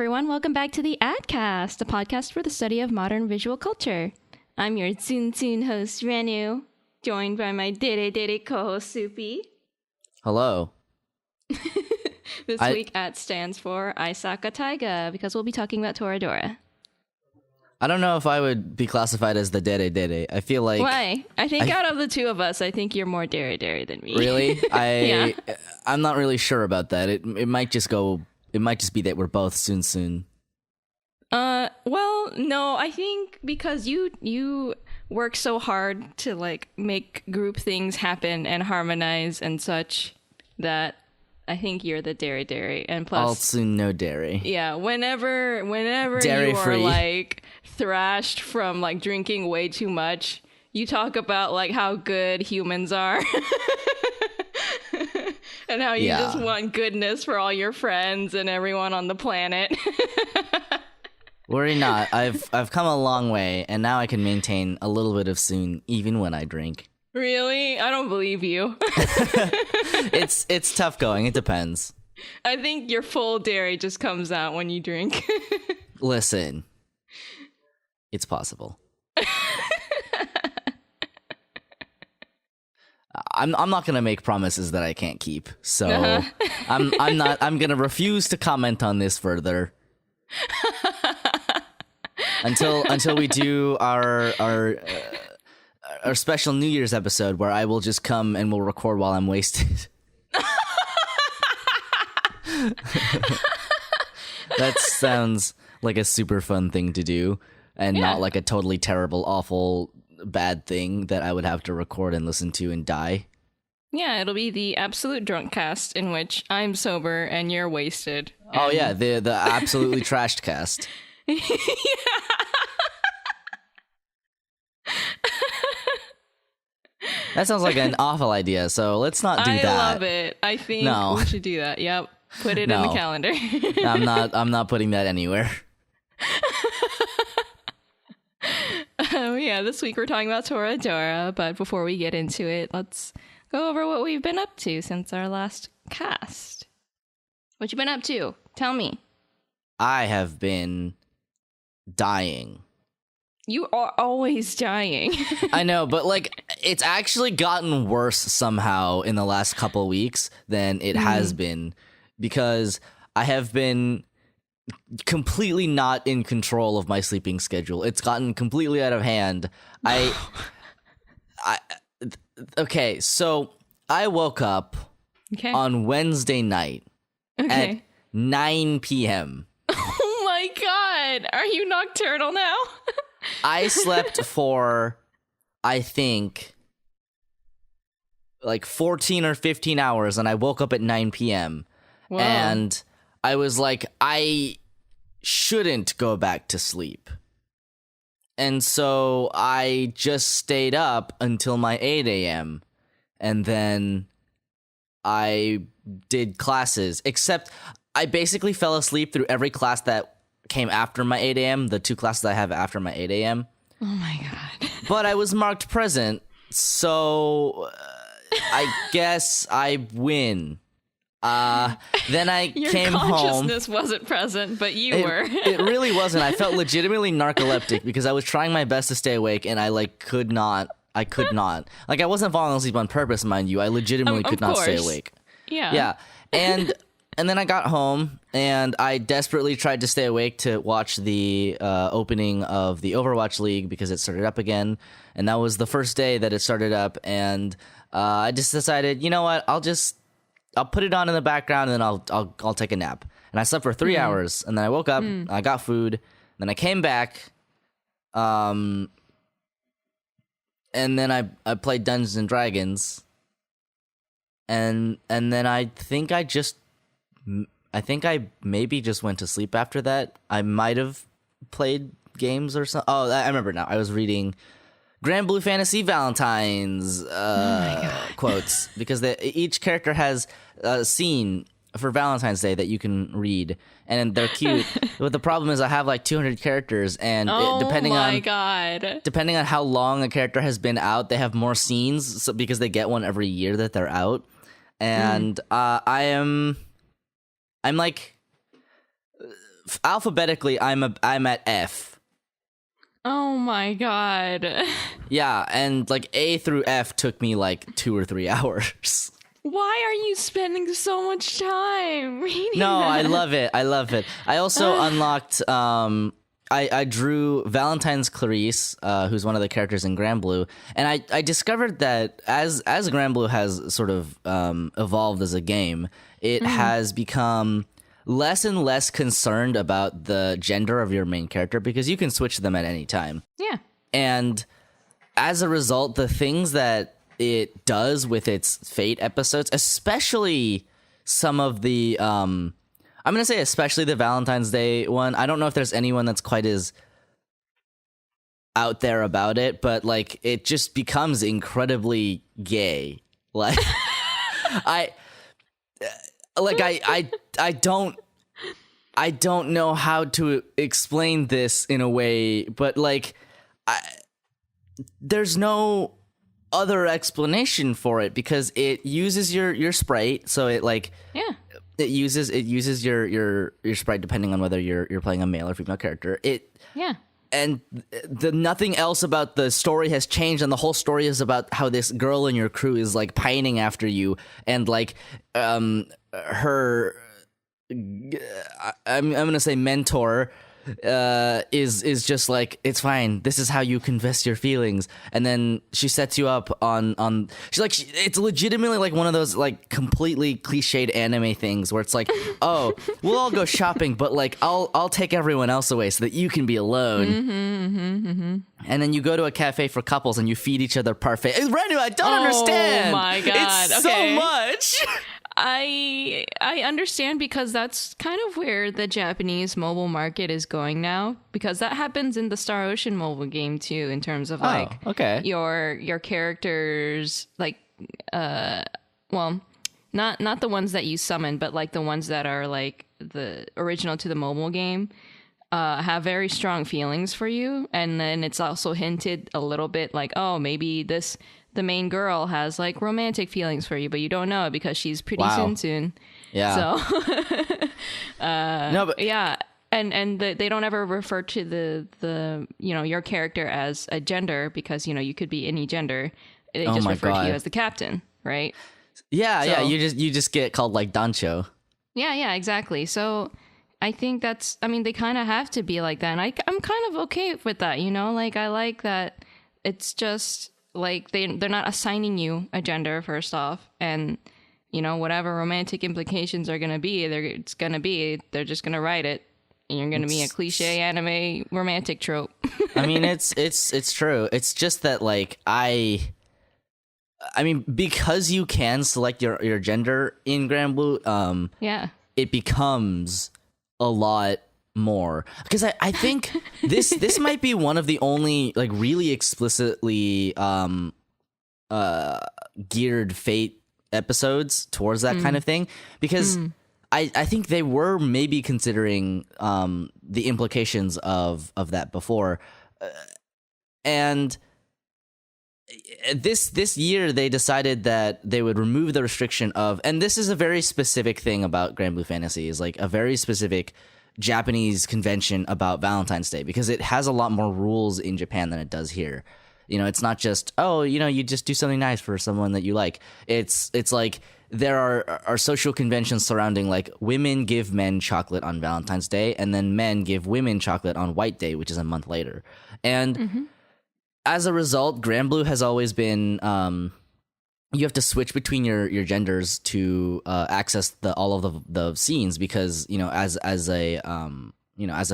everyone. Welcome back to the Adcast, a podcast for the study of modern visual culture. I'm your Tsun host, Renu, joined by my Dere co-host, Soupy. Hello. This week, AT stands for Aisaka Taiga, because we'll be talking about Toradora. I don't know if I would be classified as the Dere. I feel like... Why? I think out of the two of us, I think you're more Dere than me. Really? Yeah. I'm not really sure about that. It might just go... It might just be that we're both soon. Well, no, I think because you work so hard to like make group things happen and harmonize and such that I think you're the Dere, and plus All soon no dairy. Yeah, whenever Dairy you are free. like thrashed from like drinking way too much, you talk about like how good humans are. And how you just want goodness for all your friends and everyone on the planet. Worry not. I've come a long way, and now I can maintain a little bit of soon, even when I drink. Really? I don't believe you. It's tough going. It depends. I think your full dairy just comes out when you drink. Listen, it's possible. I'm not gonna make promises that I can't keep, so I'm gonna refuse to comment on this further until we do our special New Year's episode where I will just come and we'll record while I'm wasted. That sounds like a super fun thing to do, and not like a totally terrible, awful, bad thing that I would have to record and listen to and die. Yeah, it'll be the absolute drunk cast in which I'm sober and you're wasted. Oh yeah, the absolutely trashed cast. That sounds like an awful idea, so let's not do that. I love it. I think we should do that. Yep. Put it in the calendar. I'm not putting that anywhere. Yeah, this week we're talking about Toradora, but before we get into it, let's go over what we've been up to since our last cast. What you been up to? Tell me. I have been dying. You are always dying. I know, but like it's actually gotten worse somehow in the last couple weeks than it has been, because I have been completely not in control of my sleeping schedule. It's gotten completely out of hand. Okay, so I woke up on Wednesday night at 9 p.m. Oh my god, are you nocturnal now? I slept for, I think, like 14 or 15 hours, and I woke up at 9 p.m. Whoa. And I was like, I shouldn't go back to sleep. And so I just stayed up until my 8 a.m. And then I did classes, except I basically fell asleep through every class that came after my 8 a.m., the two classes I have after my 8 a.m. Oh my god. But I was marked present, so I guess I win. Then I came home. Your consciousness wasn't present, but you were. It really wasn't. I felt legitimately narcoleptic because I was trying my best to stay awake, and I could not. Like, I wasn't falling asleep on purpose, mind you. I legitimately could not stay awake. Yeah. And then I got home, and I desperately tried to stay awake to watch the opening of the Overwatch League because it started up again, and that was the first day that it started up, and I just decided, you know what, I'll put it on in the background, and then I'll take a nap. And I slept for 3 hours, and then I woke up, I got food, then I came back, and then I played Dungeons and Dragons, and then I think I maybe just went to sleep after that. I might have played games or something. Oh, I remember now. I was reading Grand Blue Fantasy Valentine's quotes, because each character has a scene for Valentine's Day that you can read, and they're cute. But the problem is I have like 200 characters, and depending on how long a character has been out, they have more scenes, because they get one every year that they're out. And I'm like alphabetically, I'm at F. Oh my god. Yeah, and like A through F took me like 2 or 3 hours. Why are you spending so much time reading No, that? I love it. I also unlocked. I drew Valentine's Clarice, who's one of the characters in Grand Blue, and I discovered that as Grand Blue has sort of evolved as a game, it has become less and less concerned about the gender of your main character because you can switch them at any time. Yeah. And as a result, the things that it does with its Fate episodes, especially some of the I'm going to say especially the Valentine's Day one. I don't know if there's anyone that's quite as out there about it, but like it just becomes incredibly gay. Like I don't know how to explain this in a way, but like there's no other explanation for it because it uses your sprite, so it like it uses your sprite depending on whether you're playing a male or female character. And the nothing else about the story has changed, and the whole story is about how this girl in your crew is like pining after you, and like her I'm gonna say mentor is just like, it's fine, this is how you confess your feelings, and then she sets you up on she's like it's legitimately like one of those like completely cliched anime things where it's like, oh, we'll all go shopping, but like I'll take everyone else away so that you can be alone. And then you go to a cafe for couples and you feed each other parfait. Renu, I don't understand. Oh my god, it's okay. so much. I understand because that's kind of where the Japanese mobile market is going now, because that happens in the Star Ocean mobile game too, in terms of like your characters, like well, not the ones that you summon, but like the ones that are like the original to the mobile game have very strong feelings for you, and then it's also hinted a little bit like, oh, maybe the main girl has like romantic feelings for you, but you don't know it because she's pretty soon. Yeah. So, no, but yeah, and they don't ever refer to the your character as a gender because you could be any gender. They just refer to you as the captain, right? Yeah, so, yeah. You just get called like Dancho. Yeah, exactly. So I think they kind of have to be like that, and I'm kind of okay with that. Like I like that it's just like they're not assigning you a gender first off, and whatever romantic implications are gonna be, they're just gonna write it, and you're gonna be a cliche anime romantic trope. I mean, it's true. It's just that like I mean, because you can select your gender in Grand Blue, it becomes a lot more, because I think this might be one of the only like really explicitly geared Fate episodes towards that kind of thing, because I think they were maybe considering the implications of that before, and this year they decided that they would remove the restriction of, and this is a very specific thing about Grand Blue Fantasy, is like a very specific Japanese convention about Valentine's Day, because it has a lot more rules in Japan than it does here. It's not just, oh, you just do something nice for someone that you like. It's like there are social conventions surrounding like women give men chocolate on Valentine's Day, and then men give women chocolate on White Day, which is a month later. And as a result, Grand Blue has always been you have to switch between your genders to access all of the scenes, because as a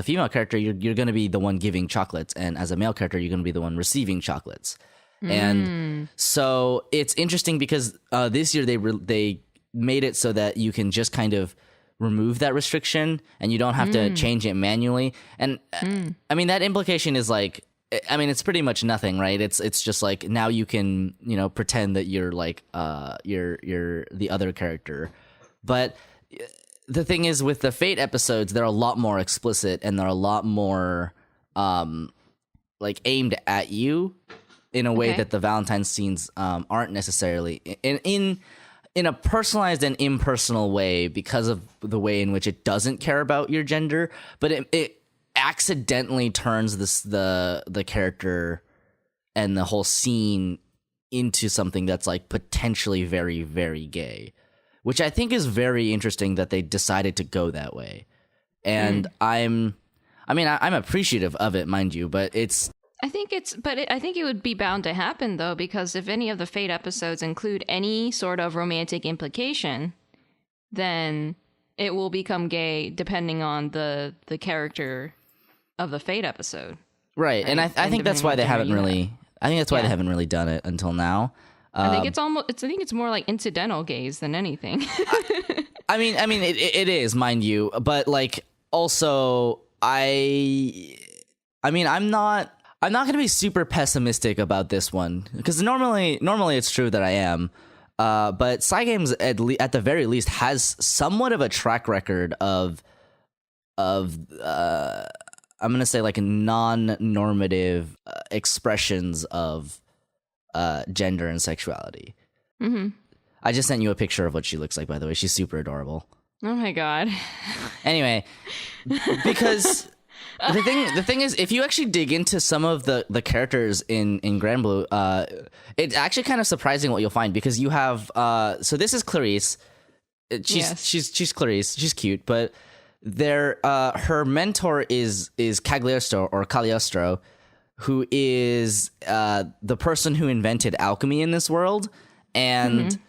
female character you're going to be the one giving chocolates, and as a male character you're going to be the one receiving chocolates. And so it's interesting because this year they made it so that you can just kind of remove that restriction and you don't have to change it manually. And I mean, that implication is like, I mean, it's pretty much nothing, right? It's just like now you can, pretend that you're like you're the other character. But the thing is, with the Fate episodes, they're a lot more explicit, and they're a lot more like aimed at you in a way that the Valentine's scenes aren't necessarily. In in a personalized and impersonal way because of the way in which it doesn't care about your gender, but it accidentally turns the character and the whole scene into something that's like potentially very, very gay, which I think is very interesting that they decided to go that way. And I'm appreciative of it, mind you, but I think it would be bound to happen though, because if any of the Fate episodes include any sort of romantic implication, then it will become gay depending on the character of the Fate episode. Right. And I think that's why they haven't really they haven't really done it until now. I think it's more like incidental gays than anything. I mean it is, mind you, but like also I'm not going to be super pessimistic about this one, because normally it's true that I am. But Cygames at the very least has somewhat of a track record of I'm going to say like non-normative expressions of gender and sexuality. Mm-hmm. I just sent you a picture of what she looks like, by the way. She's super adorable. Oh my god. Anyway, because the thing is, if you actually dig into some of the characters in Granblue, it's actually kind of surprising what you'll find, because you have so this is Clarice. She's Clarice. She's cute, but her mentor is Cagliostro, who is the person who invented alchemy in this world, and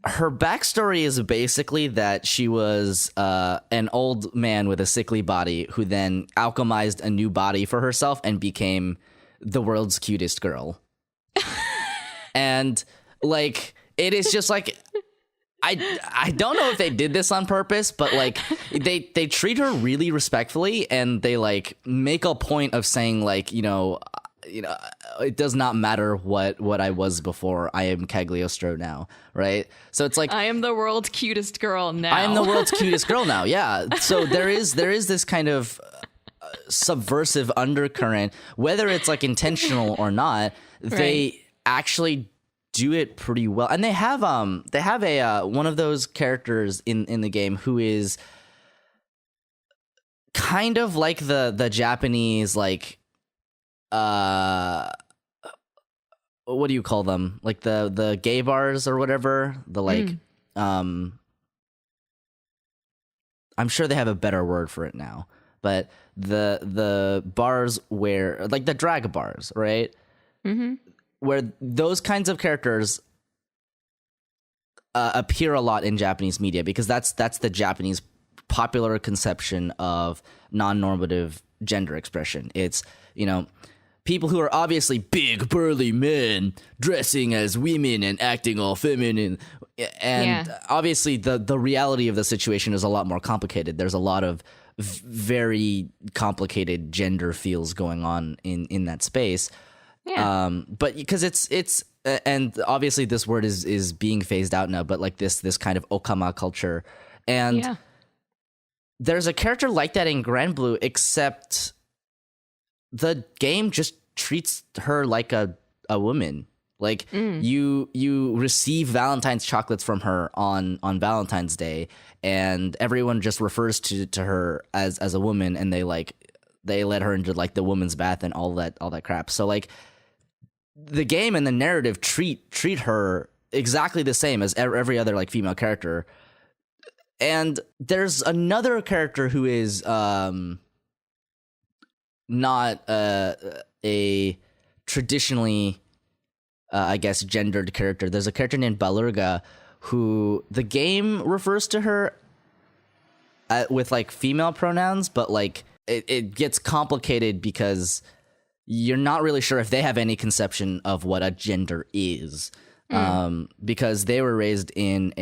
her backstory is basically that she was an old man with a sickly body who then alchemized a new body for herself and became the world's cutest girl. And like, it is just like, I don't know if they did this on purpose, but like they treat her really respectfully, and they like make a point of saying like, you know, it does not matter what I was before. I am Cagliostro now, right? So it's like, I am the world's cutest girl now. I am the world's cutest girl now. Yeah. So there is this kind of subversive undercurrent, whether it's like intentional or not. They actually do it pretty well, and they have a one of those characters in the game who is kind of like the Japanese like. What do you call them? Like the gay bars or whatever. The like, I'm sure they have a better word for it now, but the bars where like the drag bars, right? Mm-hmm. Where those kinds of characters appear a lot in Japanese media, because that's the Japanese popular conception of non-normative gender expression. It's, you know, people who are obviously big, burly men dressing as women and acting all feminine. And obviously the reality of the situation is a lot more complicated. There's a lot of very complicated gender feels going on in that space. Yeah. But because it's and obviously this word is being phased out now, but like this kind of okama culture. And there's a character like that in Granblue, except the game just treats her like a woman. Like you receive Valentine's chocolates from her on Valentine's Day, and everyone just refers to her as a woman, and they let her into like the woman's bath and all that crap. So like the game and the narrative treat her exactly the same as every other like female character. And there's another character who is not a traditionally, I guess, gendered character. There's a character named Balurga who the game refers to her with like female pronouns, but like it gets complicated because you're not really sure if they have any conception of what a gender is. Because they were raised in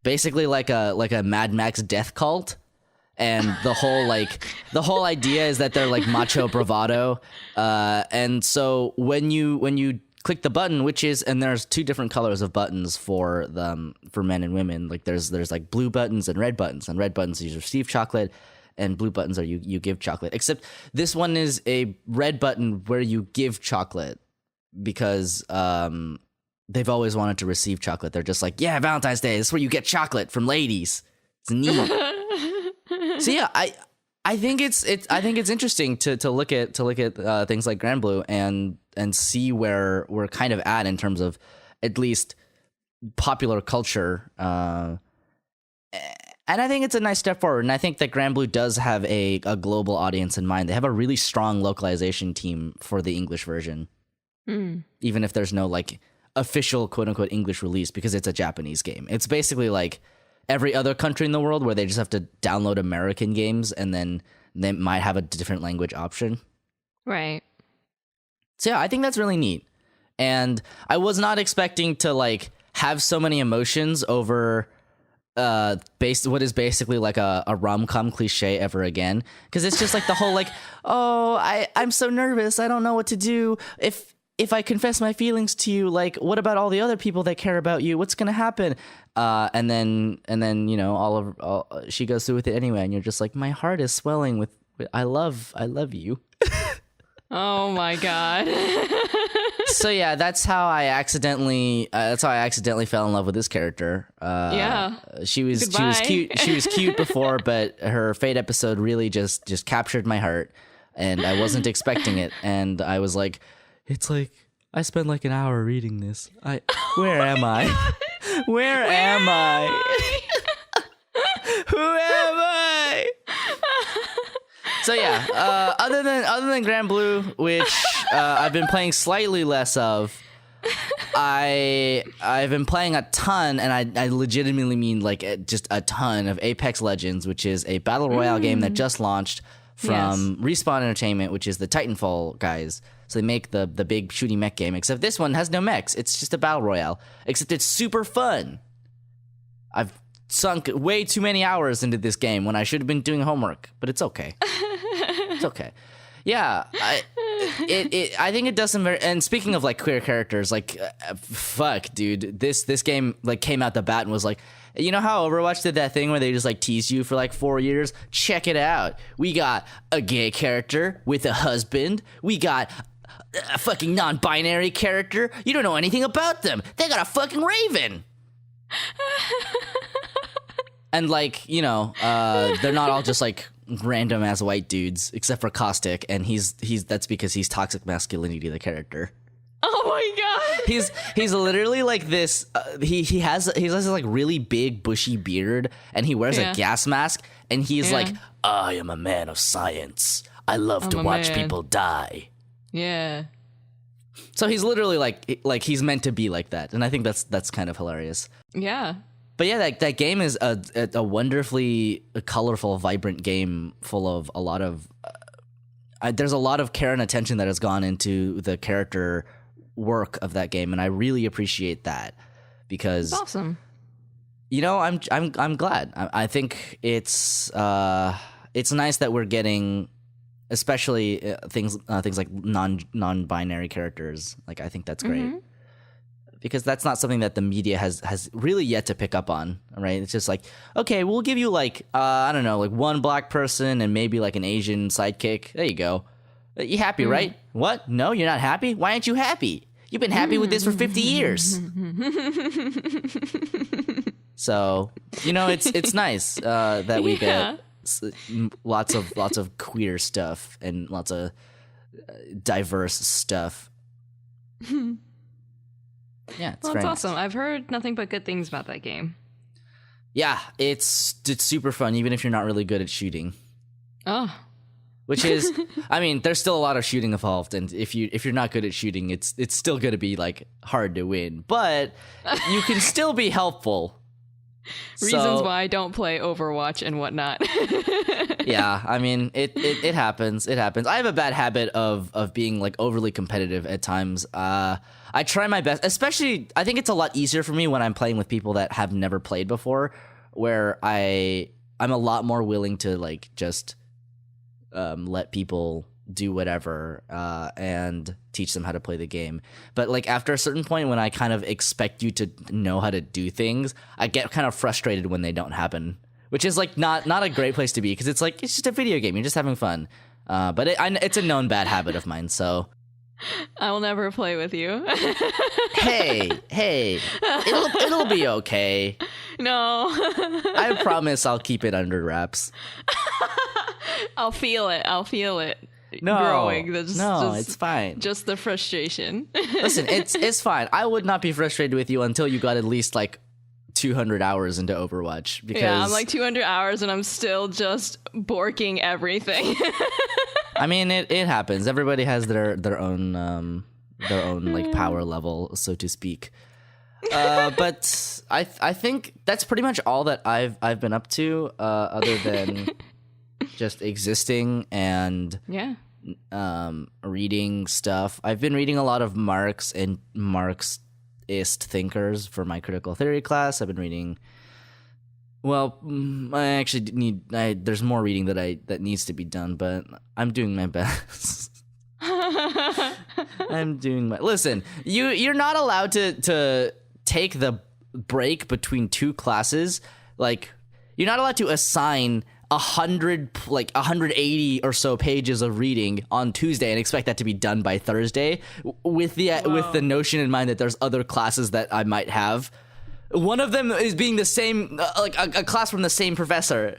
basically like a Mad Max death cult. And the whole idea is that they're like macho bravado. And so when you click the button, and there's two different colors of buttons for men and women. Like there's like blue buttons and red buttons. And red buttons you receive chocolate, and blue buttons are you give chocolate. Except this one is a red button where you give chocolate, because they've always wanted to receive chocolate. They're just like, yeah, Valentine's Day, this is where you get chocolate from ladies. It's neat. So yeah, I think it's interesting to look at things like Grand Blue and see where we're kind of at in terms of at least popular culture. And I think it's a nice step forward. And I think that Grand Blue does have a global audience in mind. They have a really strong localization team for the English version, even if there's no like official quote unquote English release, because it's a Japanese game. It's basically like every other country in the world where they just have to download American games and then they might have a different language option. Right. So yeah, I think that's really neat. And I was not expecting to like have so many emotions over what is basically like a rom-com cliche ever again. Because it's just like the whole like, oh, I'm so nervous. I don't know what to do. If I confess my feelings to you, like, what about all the other people that care about you? What's gonna happen? And then you know, she goes through with it anyway, and you're just like, my heart is swelling with I love you. Oh my god. So yeah, that's how I accidentally fell in love with this character. Yeah. She was cute. She was cute before, but her Fate episode really just captured my heart, and I wasn't expecting it, and I was like, it's like I spent like an hour reading this. Where am I? Where am I? Who am I? So yeah, other than Grand Blue, which I've been playing slightly less of, I've been playing a ton, and I legitimately mean like just a ton of Apex Legends, which is a battle royale game that just launched from Respawn Entertainment, which is the Titanfall guys. So they make the big shooting mech game, except this one has no mechs. It's just a battle royale, except it's super fun. I've sunk way too many hours into this game when I should have been doing homework, but it's okay. It's okay. Yeah, I think it does some very. And speaking of like queer characters, like fuck, dude, this game like came out the bat and was like, you know how Overwatch did that thing where they just like teased you for like 4 years? Check it out. We got a gay character with a husband. We got a fucking non-binary character. You don't know anything about them. They got a fucking raven. And like, you know, they're not all just like random ass white dudes, except for Caustic, and he's that's because he's toxic masculinity, the character. Oh my god. He's literally like this. He has this like really big bushy beard, and he wears a gas mask, and he's like, I am a man of science. I love to watch people die. Yeah. So he's literally like he's meant to be like that, and I think that's kind of hilarious. Yeah. But yeah, that game is a wonderfully colorful, vibrant game full of a lot of. There's a lot of care and attention that has gone into the character work of that game, and I really appreciate that because it's awesome. You know, I'm glad. I think it's nice that we're getting, especially things like non-binary characters. Like I think that's great. Mm-hmm. Because that's not something that the media has really yet to pick up on, right? It's just like, okay, we'll give you like, I don't know, like one black person and maybe like an Asian sidekick. There you go. You happy, right? What? No, you're not happy? Why aren't you happy? You've been happy with this for 50 years. So, you know, it's nice that we get lots of queer stuff and lots of diverse stuff. Yeah, it's that's awesome. Nice. I've heard nothing but good things about that game. Yeah, it's super fun, even if you're not really good at shooting. Oh, which is, I mean, there's still a lot of shooting involved, and if you're not good at shooting, it's still going to be like hard to win, but you can still be helpful. Reasons why I don't play Overwatch and whatnot. Yeah, I mean, it happens. It happens. I have a bad habit of being like overly competitive at times. I try my best, especially I think it's a lot easier for me when I'm playing with people that have never played before, where I'm a lot more willing to like just let people do whatever and teach them how to play the game. But like after a certain point when I kind of expect you to know how to do things, I get kind of frustrated when they don't happen, which is like not a great place to be, because it's like it's just a video game, you're just having fun. But it's a known bad habit of mine, so I will never play with you. Hey, it'll be okay. No. I promise I'll keep it under wraps. I'll feel it. No, growing. it's fine. Just the frustration. Listen, it's fine. I would not be frustrated with you until you got at least like 200 hours into Overwatch. Because I'm like 200 hours and I'm still just borking everything. I mean, it happens. Everybody has their own like power level, so to speak. But I think that's pretty much all that I've been up to, other than just existing and reading stuff. I've been reading a lot of Marx and Marxist thinkers for my critical theory class. I've been reading. Well, I actually there's more reading that needs to be done, but I'm doing my best. Listen, you're not allowed to take the break between two classes. Like, you're not allowed to assign 180 or so pages of reading on Tuesday and expect that to be done by Thursday with the notion in mind that there's other classes that I might have. One of them is being the same, like a class from the same professor.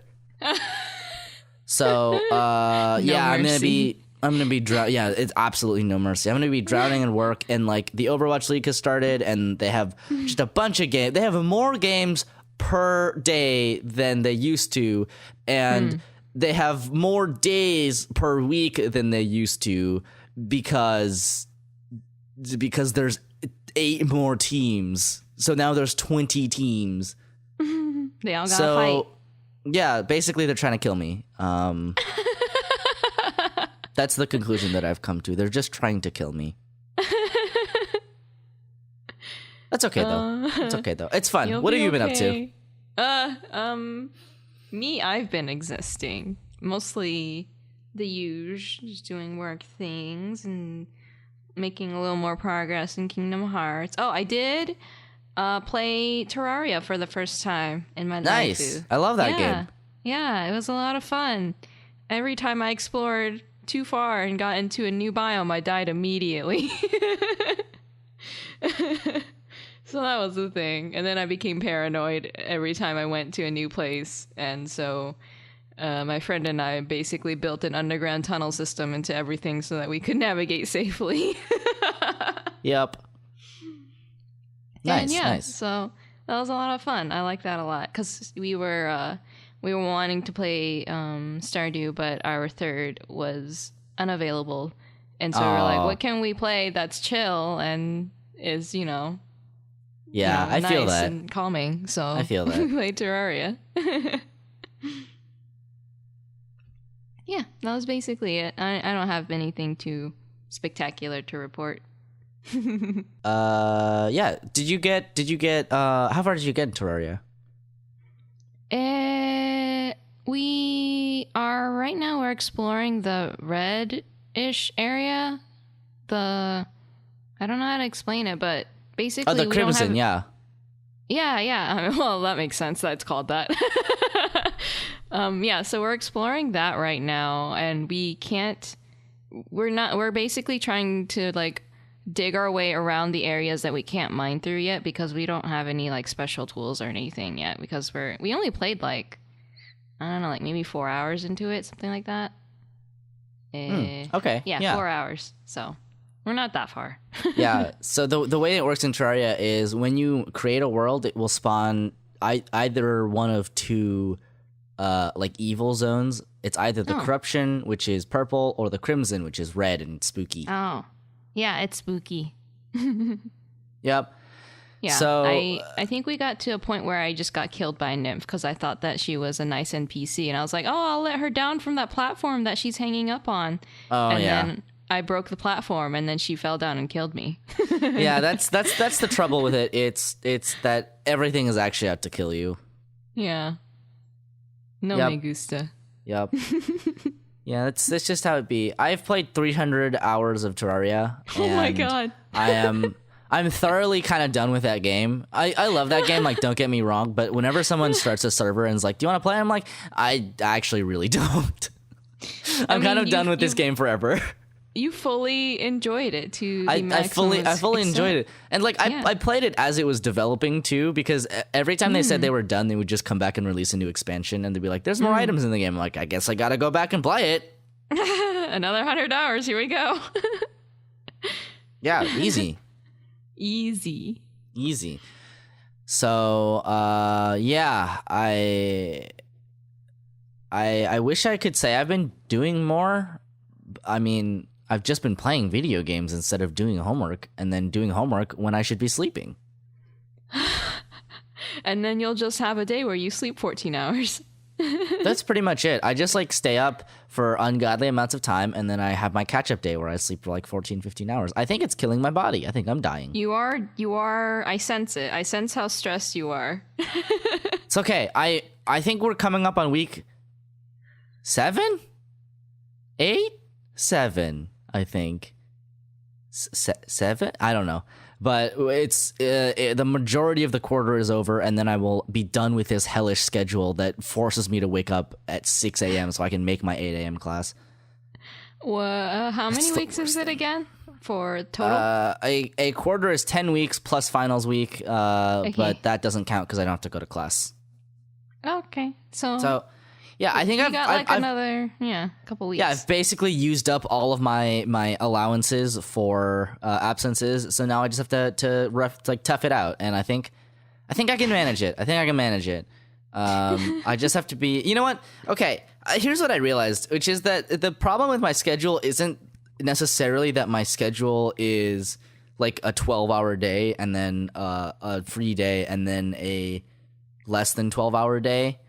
So, I'm gonna be drowning. Yeah, it's absolutely no mercy. I'm gonna be drowning in work, and like the Overwatch League has started, and they have just a bunch of games. They have more games per day than they used to, and they have more days per week than they used to because there's 8 more teams. So now there's 20 teams. They all gotta fight. Yeah, basically they're trying to kill me. That's the conclusion that I've come to. They're just trying to kill me. That's okay though. It's okay though. It's fun. What have you been up to? Me, I've been existing. Mostly the usual, just doing work things and making a little more progress in Kingdom Hearts. Oh, I did play Terraria for the first time in my life. Nice. I love that game. Yeah, it was a lot of fun. Every time I explored too far and got into a new biome, I died immediately. So that was the thing. And then I became paranoid every time I went to a new place. And so my friend and I basically built an underground tunnel system into everything so that we could navigate safely. Yep. Nice. So that was a lot of fun. I like that a lot because we were wanting to play Stardew, but our third was unavailable, and so we were like, "What can we play that's chill and is I nice feel that and calming?" So I feel that we played Terraria. Yeah, that was basically it. I don't have anything too spectacular to report. Yeah. Did you get how far did you get in Terraria? We are right now, we're exploring the red-ish area. I don't know how to explain it, but basically the Crimson, yeah. Yeah. Well, that makes sense that it's called that. So we're exploring that right now, and we're basically trying to like dig our way around the areas that we can't mine through yet because we don't have any like special tools or anything yet because we only played like, I don't know, like maybe 4 hours into it, something like that. Okay. Yeah, 4 hours. So we're not that far. Yeah. So the way it works in Terraria is when you create a world, it will spawn either one of two like evil zones. It's either the corruption, which is purple, or the crimson, which is red and spooky. Oh. Yeah, it's spooky. Yep. Yeah, so I think we got to a point where I just got killed by a nymph because I thought that she was a nice NPC, and I was like, oh, I'll let her down from that platform that she's hanging up on. Oh, and then I broke the platform, and then she fell down and killed me. Yeah, that's the trouble with it. It's that everything is actually out to kill you. Yeah. No me gusta. Yep. Yeah, that's just how it be. I've played 300 hours of Terraria. Oh my god. I'm thoroughly kind of done with that game. I love that game, like, don't get me wrong, but whenever someone starts a server and is like, do you want to play? I'm like, I actually really don't. I'm kind of done with this game forever. you fully enjoyed it to the maximum I fully enjoyed it. And like I played it as it was developing too, because every time they said they were done, they would just come back and release a new expansion, and they'd be like, there's more items in the game. I'm like, I guess I gotta go back and play it. Another 100 hours, here we go. Yeah, easy. Easy. So yeah, I wish I could say I've been doing more. I mean, I've just been playing video games instead of doing homework, and then doing homework when I should be sleeping. And then you'll just have a day where you sleep 14 hours. That's pretty much it. I just like stay up for ungodly amounts of time, and then I have my catch-up day where I sleep for like 14, 15 hours. I think it's killing my body. I think I'm dying. You are. I sense it. I sense how stressed you are. It's okay. I think we're coming up on week 7? 8? 7, I think. 7? I don't know. But it's the majority of the quarter is over, and then I will be done with this hellish schedule that forces me to wake up at 6 a.m. so I can make my 8 a.m. class. Well, how many weeks is it again for total? A quarter is 10 weeks plus finals week, Okay. but that doesn't count because I don't have to go to class. Okay, So yeah, I think I've got another couple weeks. Yeah, I've basically used up all of my allowances for absences, so now I just have to tough it out, and I think I can manage it. I just have to be. You know what? Okay, here's what I realized, which is that the problem with my schedule isn't necessarily that my schedule is like a 12-hour day and then a free day and then a less than 12-hour day.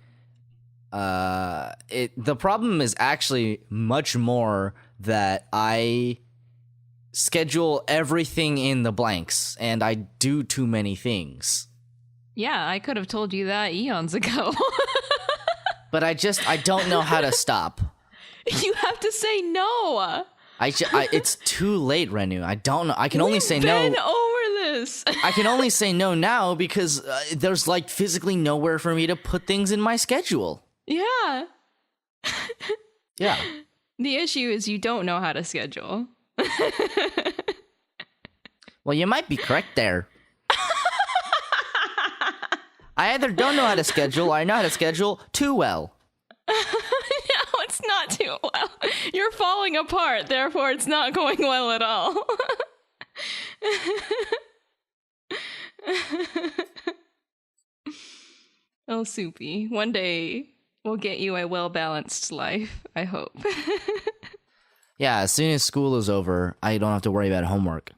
The problem is actually much more that I schedule everything in the blanks and I do too many things. Yeah, I could have told you that eons ago. But I don't know how to stop. You have to say no. It's too late, Renu. I don't know. I can only say no. We've been over this. I can only say no now because there's like physically nowhere for me to put things in my schedule. Yeah. Yeah. The issue is you don't know how to schedule. Well, you might be correct there. I either don't know how to schedule or I know how to schedule too well. No, it's not too well. You're falling apart, therefore it's not going well at all. Oh, Soupy. One day we'll get you a well-balanced life, I hope. Yeah, as soon as school is over, I don't have to worry about homework.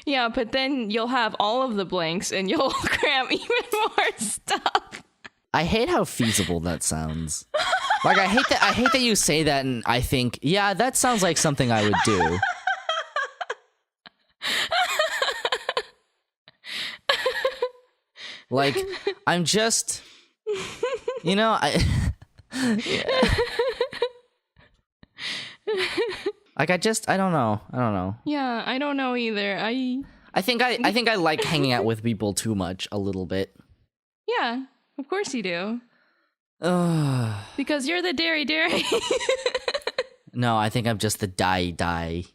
Yeah, but then you'll have all of the blanks and you'll cram even more stuff. I hate how feasible that sounds. Like, I hate that you say that and I think, yeah, that sounds like something I would do. Like, I'm just, you know, yeah. Like, I don't know. Yeah, I don't know either. I think I like hanging out with people too much a little bit. Yeah, of course you do. Ugh. Because you're the dairy. No, I think I'm just the die.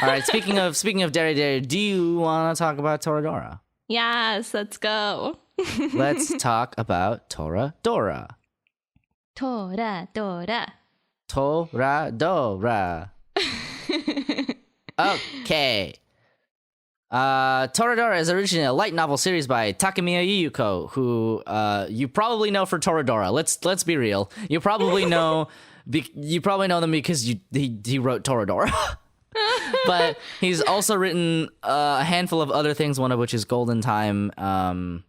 All right, speaking of dairy, do you want to talk about Toradora? Yes, let's go. Let's talk about Toradora. Toradora. Okay. Toradora is originally a light novel series by Takemiya Yuyuko, who you probably know for Toradora. Let's be real. You probably know them because he wrote Toradora. But he's also written a handful of other things, one of which is Golden Time. And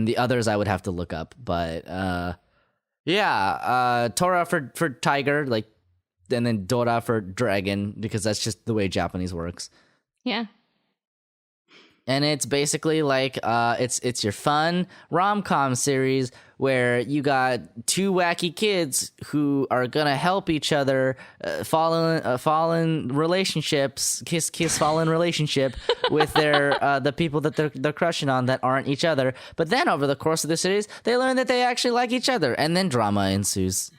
the others I would have to look up. But Tora for tiger, like, and then Dora for dragon, because that's just the way Japanese works. Yeah. And it's basically like it's your fun rom-com series where you got two wacky kids who are gonna help each other fall in relationships, fall in relationship with their the people that they're crushing on that aren't each other. But then over the course of the series, they learn that they actually like each other, and then drama ensues.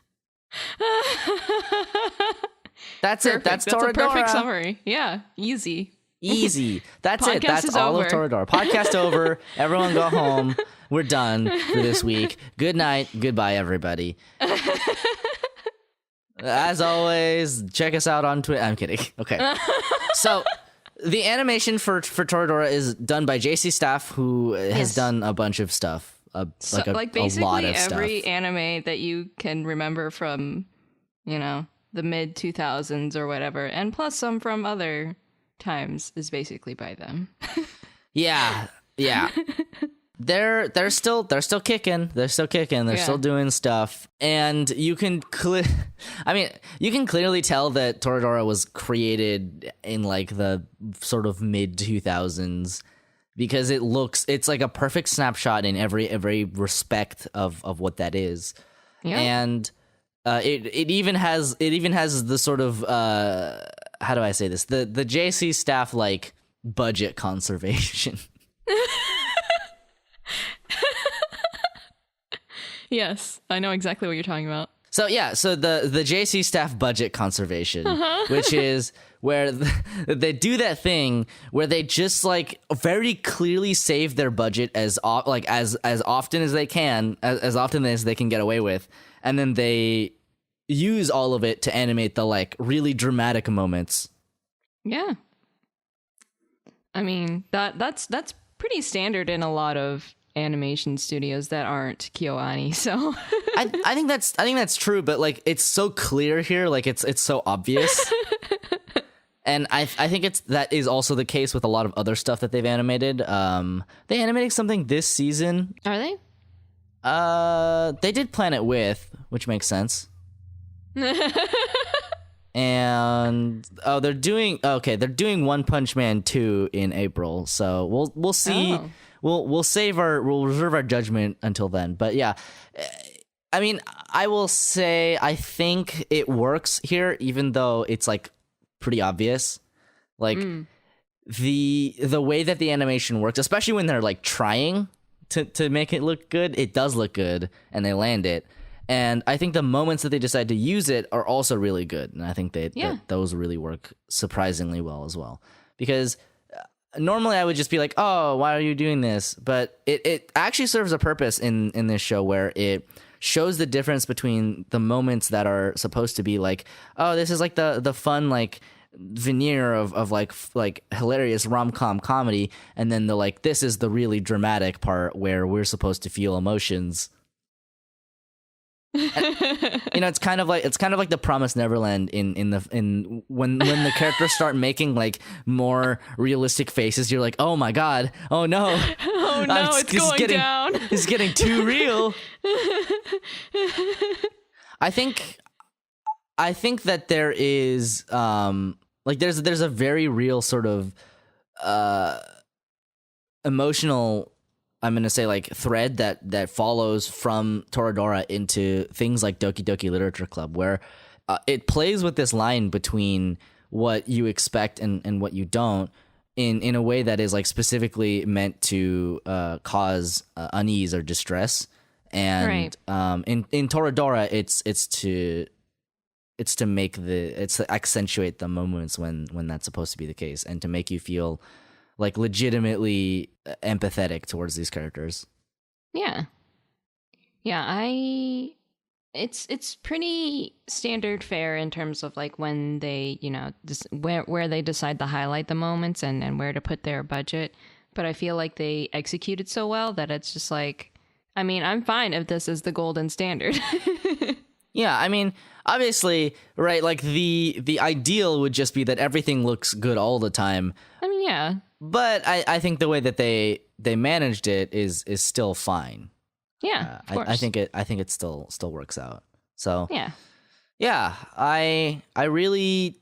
That's it. That's Toradora. That's a perfect summary. Yeah, easy. Easy. That's it. Podcast That's is all over. of Toradora. Podcast over. Everyone go home. We're done for this week. Good night. Goodbye, everybody. As always, check us out on Twitter. I'm kidding. Okay. So the animation for Toradora is done by J.C.Staff, who has done a bunch of stuff. Basically a lot of every stuff. anime that you can remember from, the mid 2000s or whatever, and plus some from other times is basically by them. Yeah. They're still kicking. They're still kicking. They're still doing stuff, and you can clearly tell that Toradora was created in like the sort of mid 2000s because it's like a perfect snapshot in every respect of what that is, and it even has the sort of how do I say this, the J.C.Staff like budget conservation. Yes, I know exactly what you're talking about. So the J.C.Staff budget conservation, which is where they do that thing where they just like very clearly save their budget as often as they can, as often as they can get away with, and then they use all of it to animate the like really dramatic moments. Yeah, I mean that's pretty standard in a lot of animation studios that aren't KyoAni, so I think that's true, but like it's so clear here, like it's so obvious. And I think that is also the case with a lot of other stuff that they've animated. They animated something this season. Are they? They did Planet With, which makes sense. And they're doing One Punch Man 2 in April, so we'll see. We'll reserve our judgment until then. But yeah, I mean, I will say I think it works here, even though it's like pretty obvious. Like the way that the animation works, especially when they're like trying to make it look good, it does look good and they land it. And I think the moments that they decide to use it are also really good. And I think that those really work surprisingly well as well. Because normally I would just be like, oh, why are you doing this? But it actually serves a purpose in this show where it shows the difference between the moments that are supposed to be like, oh, this is like the fun like veneer of like hilarious rom-com comedy, and then this is the really dramatic part where we're supposed to feel emotions. And, it's kind of like the Promised Neverland in when the characters start making like more realistic faces, you're like, oh my god, oh no, it's going down. It's getting too real. I think that there is there's a very real sort of emotional, I'm going to say like thread that follows from Toradora into things like Doki Doki Literature Club, where it plays with this line between what you expect and what you don't in a way that is like specifically meant to cause unease or distress. And in Toradora, it's to accentuate the moments when that's supposed to be the case, and to make you feel like legitimately empathetic towards these characters. Yeah. It's pretty standard fare in terms of like when they, where they decide to highlight the moments and where to put their budget. But I feel like they executed so well that it's just like, I mean, I'm fine if this is the golden standard. Yeah, I mean, obviously, right, like the ideal would just be that everything looks good all the time. I mean, yeah. But I think the way that they managed it is still fine. Yeah, of course. I think it still works out. So yeah, I really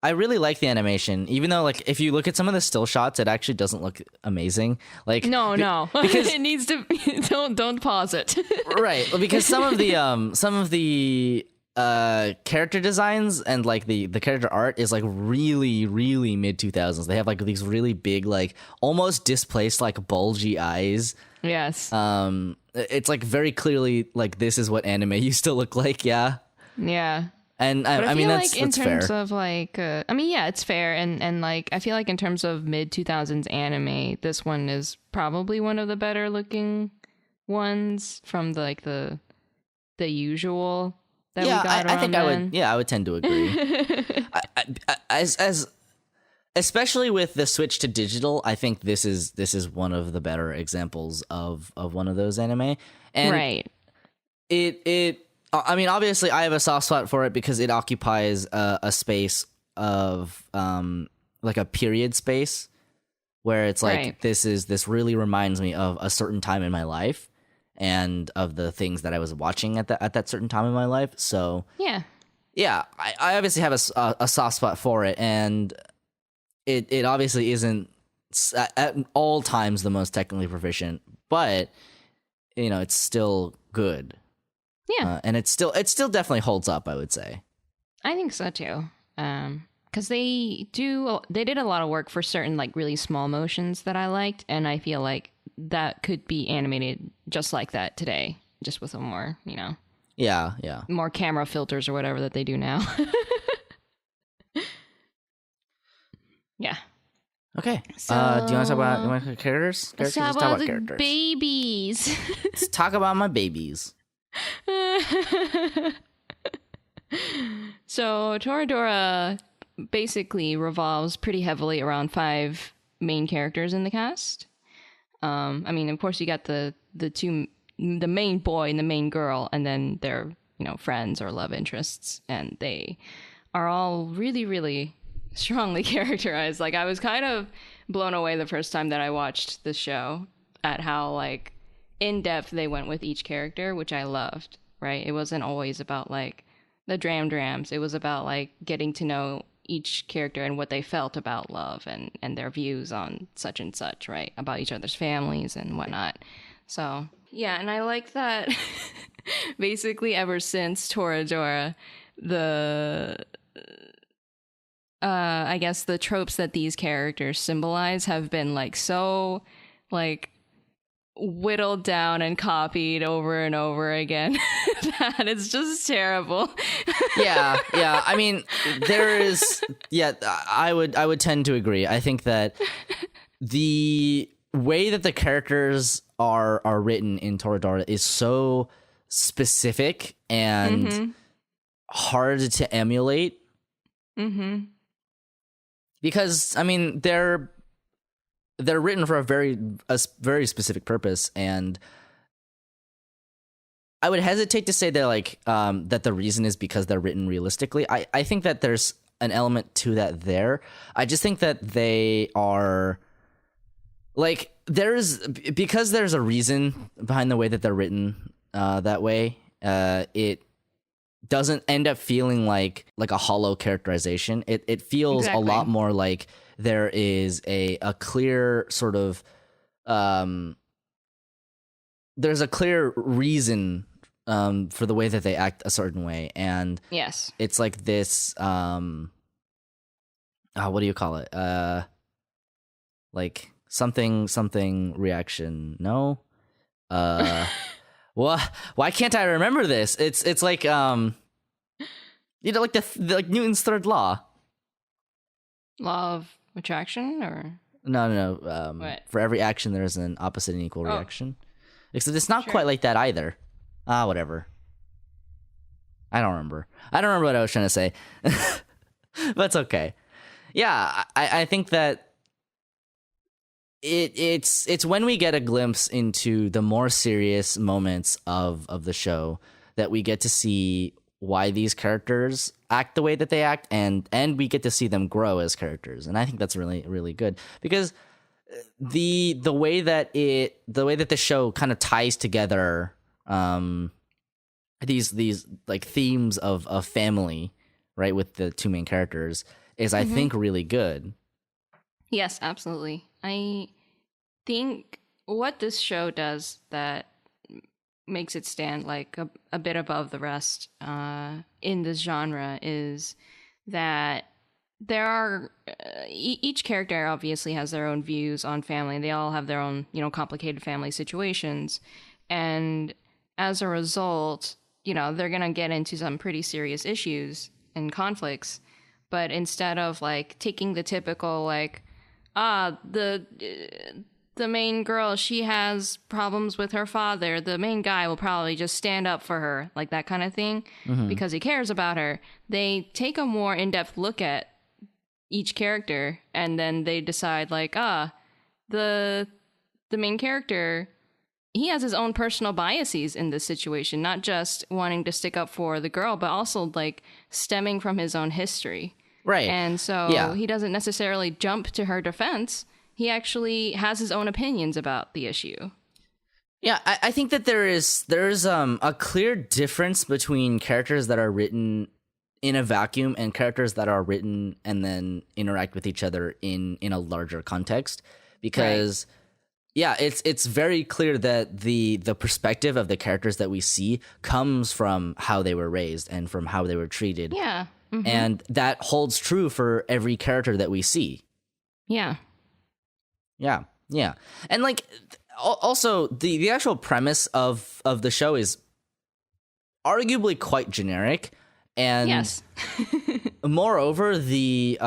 like the animation, even though like if you look at some of the still shots, it actually doesn't look amazing. Like no, because it needs to. Don't pause it. Right, because some of the character designs and like the character art is like really mid 2000s. They have like these really big, like almost displaced, like bulgy eyes. Yes. It's like very clearly like this is what anime used to look like. Yeah. And And But I mean, feel that's like in terms fair. of like, I mean, yeah, it's fair, and like I feel like in terms of mid 2000s anime, this one is probably one of the better looking ones from the usual that we Yeah, got I think around I would. then. Yeah, I would tend to agree. As especially with the switch to digital, I think this is one of the better examples of one of those anime. And Right. it I mean, obviously I have a soft spot for it because it occupies a space of like a period space where it's like Right. this really reminds me of a certain time in my life and of the things that I was watching at that certain time in my life. So Yeah. yeah, I obviously have a soft spot for it, and it obviously isn't at all times the most technically proficient, but it's still good. Yeah. And it still definitely holds up, I would say. I think so too. Because they did a lot of work for certain like really small motions that I liked, and I feel like that could be animated just like that today, just with a more Yeah. more camera filters or whatever that they do now. Yeah. Okay. So, Do you want to talk about characters? let's talk about the babies. Let's talk about my babies. So Toradora basically revolves pretty heavily around 5 main characters in the cast. I mean, of course, you got the main boy and the main girl, and then their friends or love interests, and they are all really, really strongly characterized. Like, I was kind of blown away the first time that I watched the show at how like in depth they went with each character, which I loved. Right? It wasn't always about like the drams. It was about like getting to know each character and what they felt about love and their views on such and such, right? About each other's families and whatnot. So yeah, and I like that basically ever since Toradora, the I guess the tropes that these characters symbolize have been like so like whittled down and copied over and over again that it's just terrible. Yeah. I mean, there is. Yeah, I would tend to agree. I think that the way that the characters are written in Toradora is so specific and hard to emulate. Mm-hmm. Because I mean, they're written for a very specific purpose, and I would hesitate to say that like that the reason is because they're written realistically. I think that there's an element to that there. I just think that they are like because there's a reason behind the way that they're written that way. It doesn't end up feeling like a hollow characterization. It feels a lot more like there is a clear sort of there's a clear reason for the way that they act a certain way, and yes, it's like this what do you call it, like something reaction. No, well, why can't I remember this? It's like like like Newton's third law of attraction, or no. What? For every action there is an opposite and equal reaction, except it's not quite like that either. Whatever. I don't remember what I was trying to say. But it's okay. Yeah, I think that it's when we get a glimpse into the more serious moments of the show that we get to see why these characters act the way that they act, and we get to see them grow as characters. And I think that's really, really good, because the way that the show kind of ties together these like themes of family, right, with the two main characters is I think really good. Yes, absolutely. I think what this show does that makes it stand like a bit above the rest in this genre is that there are each character obviously has their own views on family. They all have their own complicated family situations, and as a result, they're going to get into some pretty serious issues and conflicts. But instead of like taking the typical like, the main girl, she has problems with her father, the main guy will probably just stand up for her, like that kind of thing, because he cares about her. They take a more in-depth look at each character, and then they decide like, the main character, he has his own personal biases in this situation, not just wanting to stick up for the girl, but also like stemming from his own history. Right. And so he doesn't necessarily jump to her defense. He actually has his own opinions about the issue. Yeah, I think that there's a clear difference between characters that are written in a vacuum and characters that are written and then interact with each other in a larger context. Because, it's very clear that the perspective of the characters that we see comes from how they were raised and from how they were treated. Yeah. Mm-hmm. And that holds true for every character that we see. Yeah. Yeah, yeah. And like also the actual premise of the show is arguably quite generic. And yes. Moreover, the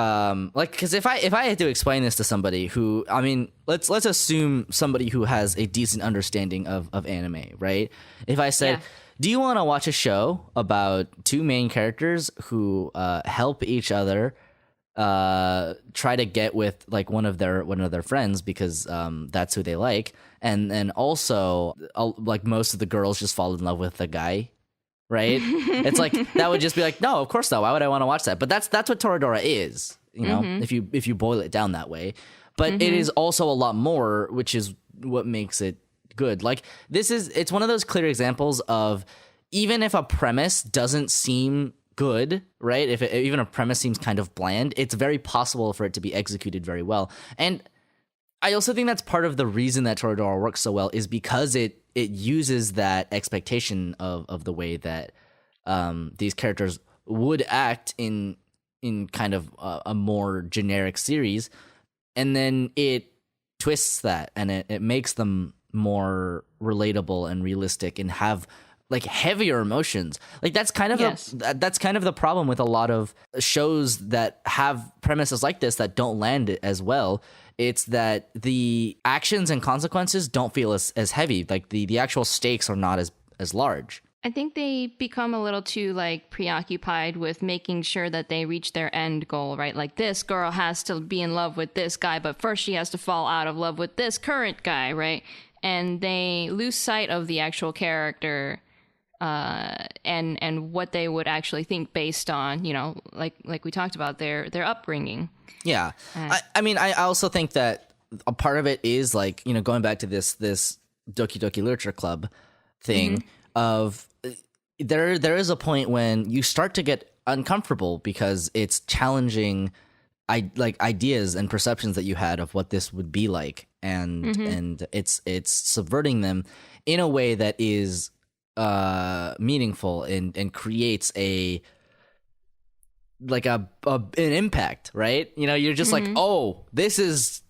because if I had to explain this to somebody who, I mean, let's assume somebody who has a decent understanding of anime, right? If I said, do you want to watch a show about two main characters who help each other try to get with like one of their friends because that's who they like, and then also like most of the girls just fall in love with the guy, right? It's like that would just be like, no, of course not. Why would I want to watch that? But that's what Toradora is, if you boil it down that way. But it is also a lot more, which is what makes it good. Like it's one of those clear examples of, even if a premise doesn't seem good, right? If even a premise seems kind of bland, it's very possible for it to be executed very well. And I also think that's part of the reason that Toradora works so well, is because it uses that expectation of the way that these characters would act in kind of a more generic series, and then it twists that and it makes them more relatable and realistic and have like heavier emotions. Like that's kind of that's kind of the problem with a lot of shows that have premises like this that don't land it as well. It's that the actions and consequences don't feel as heavy. Like the actual stakes are not as large. I think they become a little too like preoccupied with making sure that they reach their end goal, right? Like this girl has to be in love with this guy, but first she has to fall out of love with this current guy, right? And they lose sight of the actual character and what they would actually think based on, like we talked about their upbringing. Yeah. I mean, I also think that a part of it is like, going back to this Doki Doki Literature Club thing of there is a point when you start to get uncomfortable because it's challenging ideas and perceptions that you had of what this would be like, and it's subverting them in a way that is meaningful and creates an impact, right? You're just like, oh, this is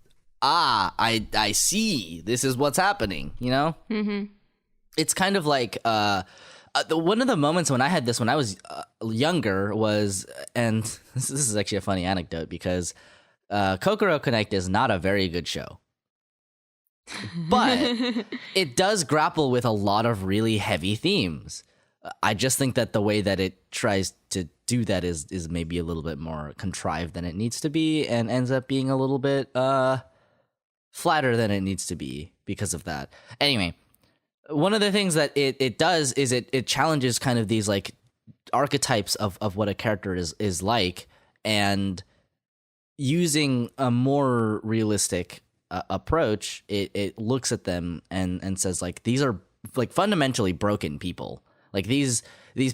I see, this is what's happening, It's kind of like one of the moments when I had this when I was younger was, and this is actually a funny anecdote because Kokoro Connect is not a very good show. But it does grapple with a lot of really heavy themes. I just think that the way that it tries to do that is maybe a little bit more contrived than it needs to be, and ends up being a little bit flatter than it needs to be because of that. Anyway, one of the things that it does is it challenges kind of these like archetypes of what a character is like, and using a more realistic approach, it looks at them and says like, these are like fundamentally broken people. Like these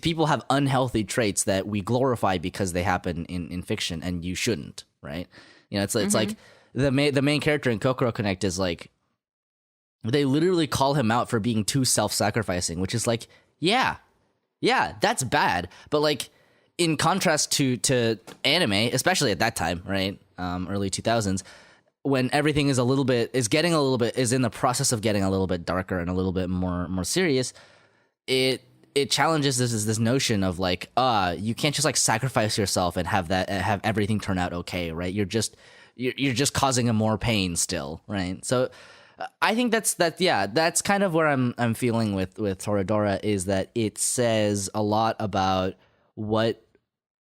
people have unhealthy traits that we glorify because they happen in fiction, and you shouldn't, right? It's like the main character in Kokoro Connect is like, they literally call him out for being too self-sacrificing, which is like, yeah, that's bad. But like in contrast to anime, especially at that time, right? Early 2000s, when everything is in the process of getting a little bit darker and a little bit more serious, it it challenges this notion of like, you can't just like sacrifice yourself and have everything turn out okay, right? You're just causing him more pain still, right? So I think that's kind of where I'm feeling with Toradora, is that it says a lot about what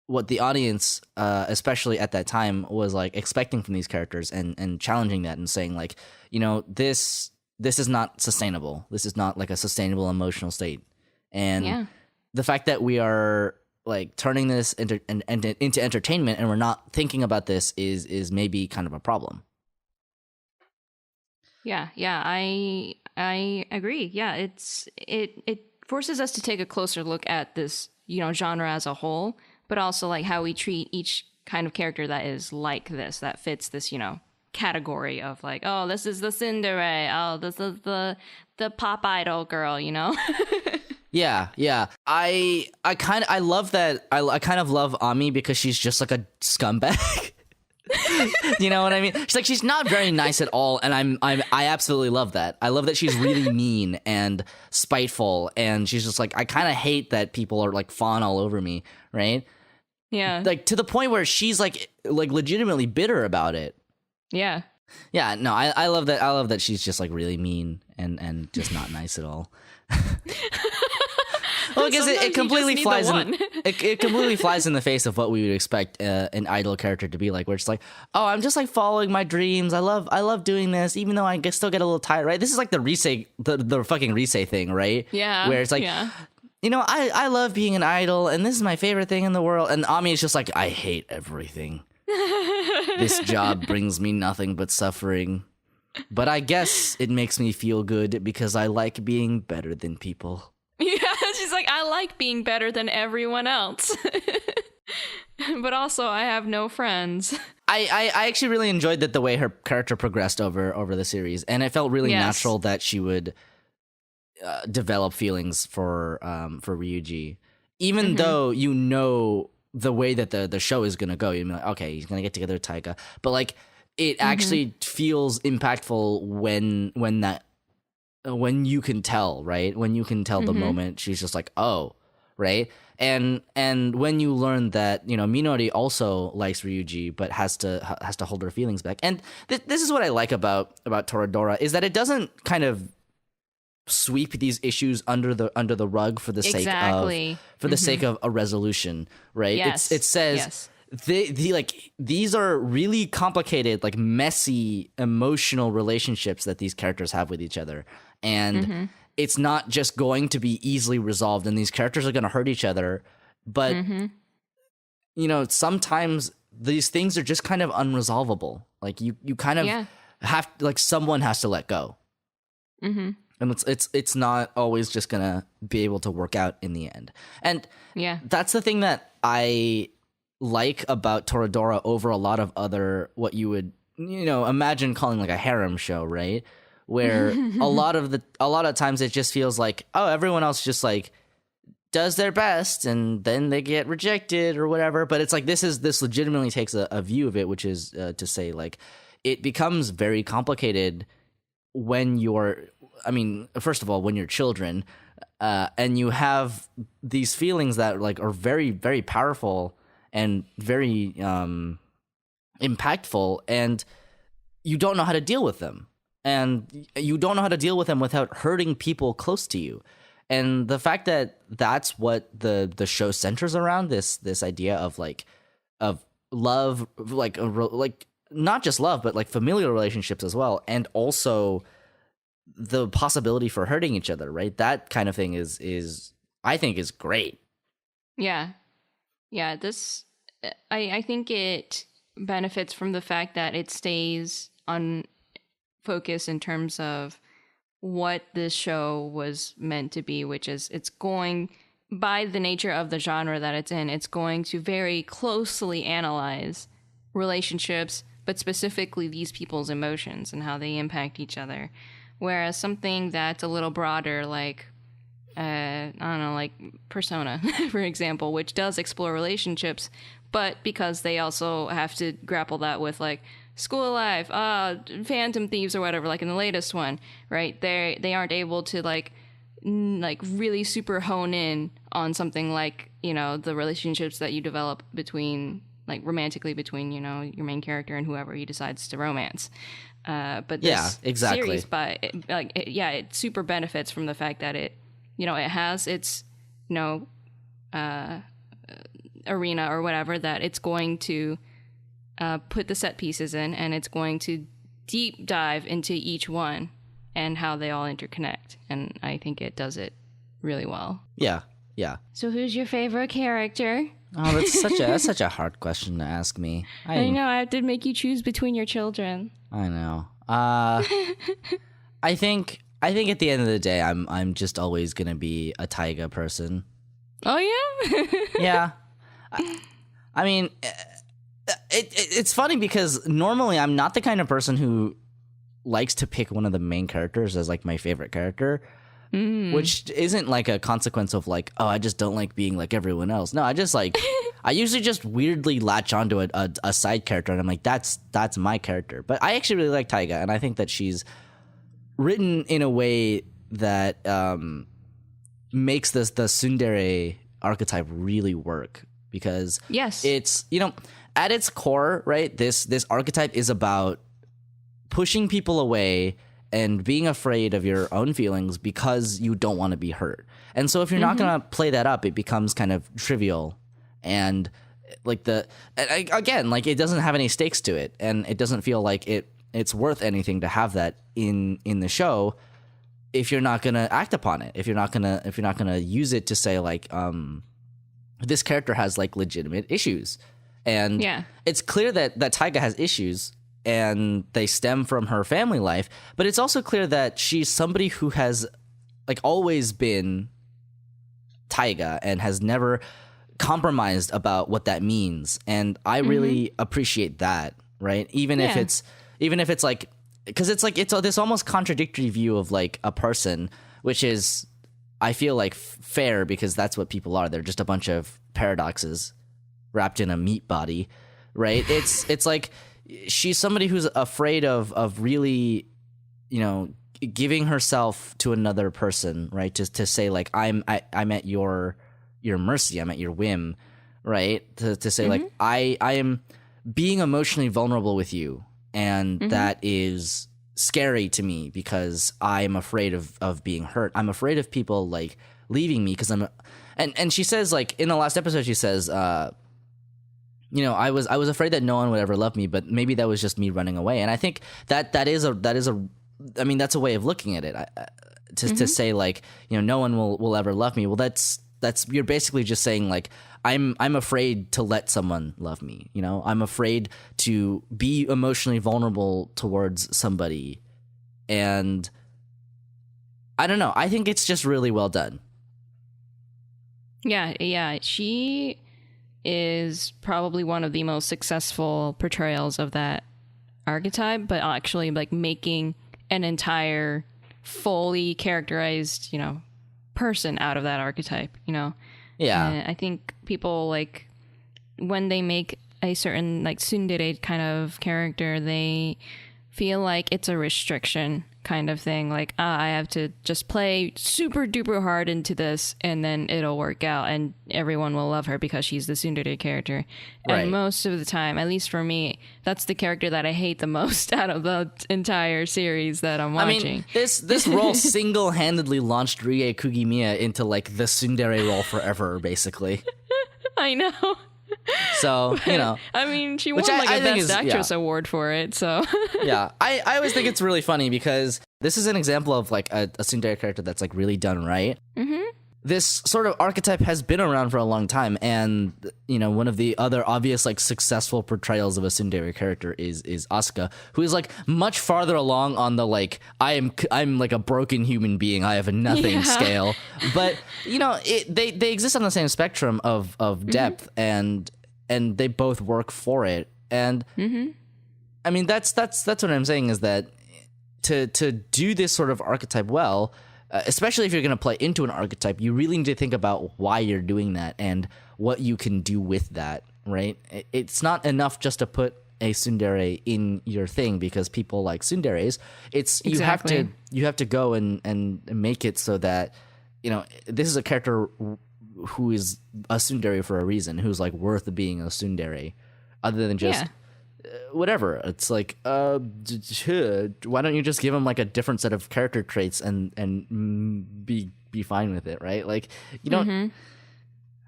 the audience, especially at that time, was like expecting from these characters, and challenging that and saying like, this is not sustainable. This is not like a sustainable emotional state. And the fact that we are like turning this into entertainment and we're not thinking about this is maybe kind of a problem. Yeah, I agree. Yeah, it forces us to take a closer look at this, genre as a whole, but also like how we treat each kind of character that is like this, that fits this, category of like, oh, this is the tsundere, oh, this is the pop idol girl, Yeah. I love that. I kind of love Ami because she's just like a scumbag. You know what I mean? She's not very nice at all, and I absolutely love that. I love that she's really mean and spiteful, and she's just like, I kind of hate that people are like fawn all over me, right? Yeah. Like to the point where she's like legitimately bitter about it. Yeah. Yeah, no, I love that. I love that she's just like really mean and just not nice at all. Well, because it completely flies it completely flies in the face of what we would expect an idol character to be like, where it's like, oh, I'm just like following my dreams. I love doing this, even though I still get a little tired. Right? This is like the the fucking Risei thing, right? Yeah. Where it's like, I love being an idol, and this is my favorite thing in the world. And Ami is just like, I hate everything. This job brings me nothing but suffering. But I guess it makes me feel good because I like being better than people. Yeah, she's like, I like being better than everyone else. But also, I have no friends. I actually really enjoyed the way her character progressed over the series. And it felt really natural that she would develop feelings for Ryuji. Even though the way that the show is going to go. You're like, okay, he's going to get together with Taiga. But like, it actually feels impactful when you can tell, right? When you can tell the moment she's just like, oh, right? And when you learn that, Minori also likes Ryuji but has to hold her feelings back. And this is what I like about Toradora, is that it doesn't kind of sweep these issues under the rug for the sake of a resolution, right? Yes. It says these are really complicated, like messy emotional relationships that these characters have with each other. And it's not just going to be easily resolved, and these characters are going to hurt each other. But, sometimes these things are just kind of unresolvable. Like you kind of have, like, someone has to let go. And it's not always just going to be able to work out in the end. And that's the thing that I like about Toradora over a lot of other, what you would, imagine calling like a harem show, right? Where a lot of times it just feels like, oh, everyone else just like does their best and then they get rejected or whatever. But it's like, this legitimately takes a view of it, which is to say, like, it becomes very complicated when first of all, when you're children, and you have these feelings that like are very, very powerful and very impactful, and you don't know how to deal with them. And you don't know how to deal with them without hurting people close to you. And the fact that that's what the show centers around, this idea of love, like not just love, but like familial relationships as well, and also the possibility for hurting each other, right? That kind of thing is I think is great. Yeah. This I think it benefits from the fact that it stays on focus in terms of what this show was meant to be, which is it's going, by the nature of the genre that it's in, it's going to very closely analyze relationships, but specifically these people's emotions and how they impact each other. Whereas something that's a little broader, like, I don't know, like Persona, for example, which does explore relationships, but because they also have to grapple that with, like, school life, Phantom Thieves or whatever, like in the latest one, right? They aren't able to, like, like really super hone in on something like, you know, the relationships that you develop between, like, romantically between, you know, your main character and whoever he decides to romance. But this series, it super benefits from the fact that it, you know, it has its, you know, arena or whatever that it's going to put the set pieces in, and it's going to deep dive into each one and how they all interconnect. And I think it does it really well. Yeah, yeah. So who's your favorite character? Oh, that's such a hard question to ask me. I know, I have to make you choose between your children. I know. I think at the end of the day, I'm just always gonna be a Taiga person. Oh yeah. Yeah. I mean, it's funny because normally I'm not the kind of person who likes to pick one of the main characters as like my favorite character, which isn't like a consequence of like, oh, I just don't like being like everyone else. No, I just like, I usually just weirdly latch onto a side character and I'm like, that's my character. But I actually really like Taiga, and I think that she's written in a way that makes the tsundere archetype really work, because yes, it's, you know, at its core, right, this archetype is about pushing people away and being afraid of your own feelings because you don't want to be hurt. And so if you're not going to play that up, it becomes kind of trivial, and like again, like it doesn't have any stakes to it, and it doesn't feel like it's worth anything to have that in the show if you're not going to act upon it. If you're not going to use it to say like this character has like legitimate issues. And it's clear that Taiga has issues, and they stem from her family life, but it's also clear that she's somebody who has like always been Taiga and has never compromised about what that means. And I really appreciate that, right? Even if it's like, because it's like it's this almost contradictory view of like a person, which is, I feel like, fair, because that's what people are. They're just a bunch of paradoxes wrapped in a meat body, right? It's like she's somebody who's afraid of really, you know, giving herself to another person, right? To say like I'm at your mercy, I'm at your whim, right? To say like I am being emotionally vulnerable with you, and that is scary to me because I'm afraid of being hurt. I'm afraid of people like leaving me because and she says, like, in the last episode, she says, you know, I was afraid that no one would ever love me, but maybe that was just me running away. And I think that is a I mean, that's a way of looking at it. To say like, you know, no one will ever love me. Well, that's you're basically just saying like, I'm afraid to let someone love me. You know, I'm afraid to be emotionally vulnerable towards somebody. And I don't know. I think it's just really well done. Yeah. She is probably one of the most successful portrayals of that archetype, but actually like making an entire fully characterized, you know, person out of that archetype, you know? Yeah. And I think people, like, when they make a certain like tsundere kind of character, they feel like it's a restriction kind of thing. Like, I have to just play super duper hard into this and then it'll work out and everyone will love her because she's the tsundere character. Right. And most of the time, at least for me, that's the character that I hate the most out of the entire series that I'm watching. I mean, this role single-handedly launched Rie Kugimiya into like the tsundere role forever, basically. I know. So, you know, I mean, she won like a Best Actress award for it, so. Yeah, I always think it's really funny because this is an example of like a tsundere character that's like really done right. This sort of archetype has been around for a long time, and, you know, one of the other obvious like successful portrayals of a tsundere character is Asuka, who is like much farther along on the like I'm like a broken human being, I have a nothing scale. But, you know, they exist on the same spectrum of depth, and they both work for it. And I mean, that's what I'm saying, is that to do this sort of archetype well, especially if you're going to play into an archetype, you really need to think about why you're doing that and what you can do with that, right? It's not enough just to put a tsundere in your thing because people like tsunderes. It's exactly. You have to go and make it so that this is a character who is a tsundere for a reason, who's like worth being a tsundere, other than just whatever. It's like, why don't you just give him like a different set of character traits and be fine with it, right? Like, you don't.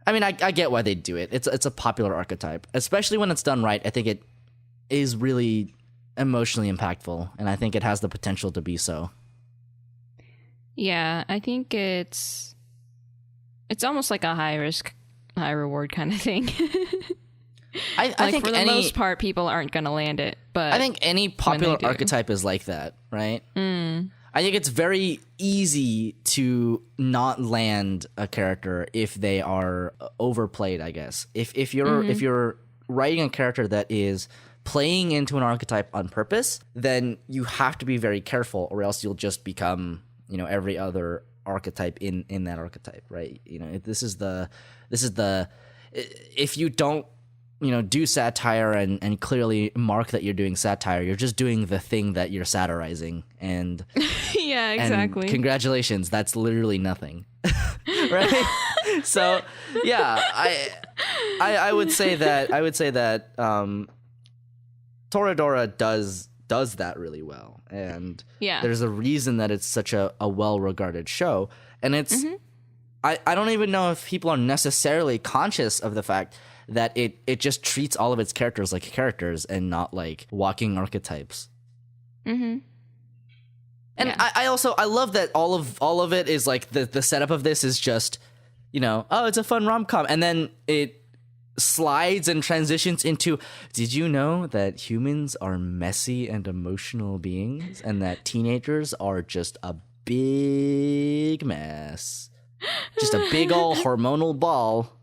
I mean, I get why they do it. It's a popular archetype, especially when it's done right. I think it is really emotionally impactful, and I think it has the potential to be so. Yeah, I think it's almost like a high risk, high reward kind of thing. I think for the most part, people aren't going to land it. But I think any popular archetype is like that, right? I think it's very easy to not land a character if they are overplayed, I guess. If you're writing a character that is playing into an archetype on purpose, then you have to be very careful, or else you'll just become, every other archetype in that archetype, right? This is the if you don't do satire and clearly mark that you're doing satire, you're just doing the thing that you're satirizing. And yeah, exactly. And congratulations, that's literally nothing. Right? So yeah, I would say that Toradora does that really well. And there's a reason that it's such a well-regarded show. And it's I don't even know if people are necessarily conscious of the fact that it just treats all of its characters like characters and not like walking archetypes. And I love that all of it is like the setup of this is just, it's a fun rom-com, and then it slides and transitions into, did you know that humans are messy and emotional beings, and that teenagers are just a big mess, just a big old hormonal ball.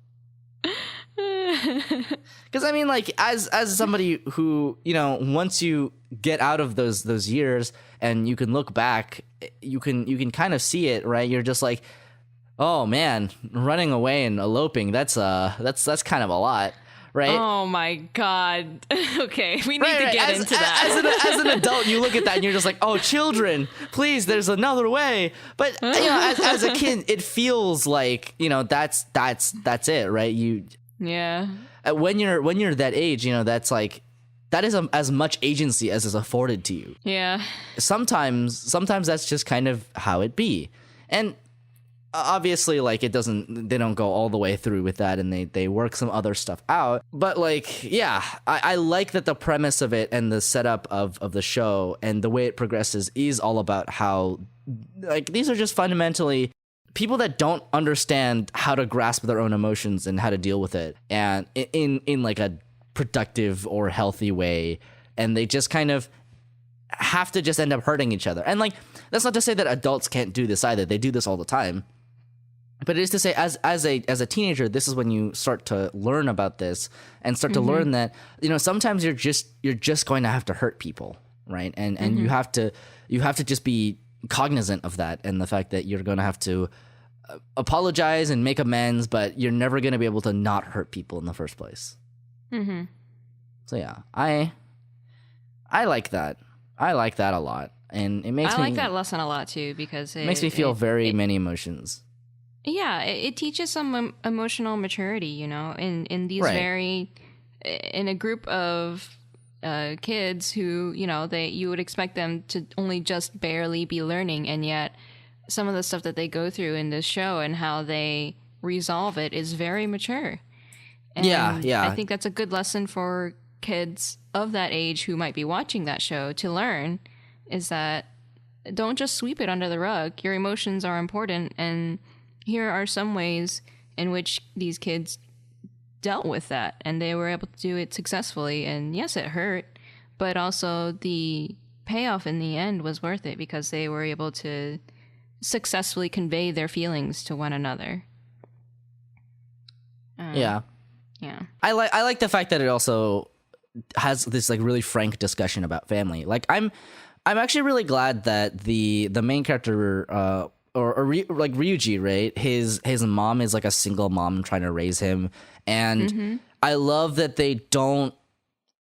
Because I mean, like, as somebody who, once you get out of those years and you can look back, you can kind of see it, right? You're just like, oh man, running away and eloping, that's kind of a lot, right? Oh my god. Okay, we need to get into that. As an adult, you look at that and you're just like, oh, children, please, there's another way. But as a kid, it feels like, that's it, right? When you're that age, that's like, that is as much agency as is afforded to you. Yeah. Sometimes that's just kind of how it be. And obviously, like, they don't go all the way through with that, and they work some other stuff out. But like, yeah, I like that the premise of it and the setup of the show and the way it progresses is all about how, like, these are just fundamentally people that don't understand how to grasp their own emotions and how to deal with it, and in like a productive or healthy way, and they just kind of have to just end up hurting each other. And like, that's not to say that adults can't do this either. They do this all the time. But it is to say, as a teenager, this is when you start to learn about this and start to learn that, sometimes you're just going to have to hurt people, right? And you have to just be cognizant of that, and the fact that you're going to have to apologize and make amends, but you're never going to be able to not hurt people in the first place. So yeah, I like that. I like that a lot, and it makes me like that lesson a lot too, because it makes me feel many emotions. Yeah, it teaches some emotional maturity, in these in a group of kids who, you would expect them to only just barely be learning, and yet some of the stuff that they go through in this show and how they resolve it is very mature. And yeah. I think that's a good lesson for kids of that age who might be watching that show to learn, is that don't just sweep it under the rug. Your emotions are important, and here are some ways in which these kids dealt with that, and they were able to do it successfully. And yes, it hurt, but also the payoff in the end was worth it, because they were able to successfully convey their feelings to one another. Yeah. I like the fact that it also has this like really frank discussion about family. Like, I'm actually really glad that the main character like Ryuji, right? His mom is like a single mom trying to raise him, and I love that they don't,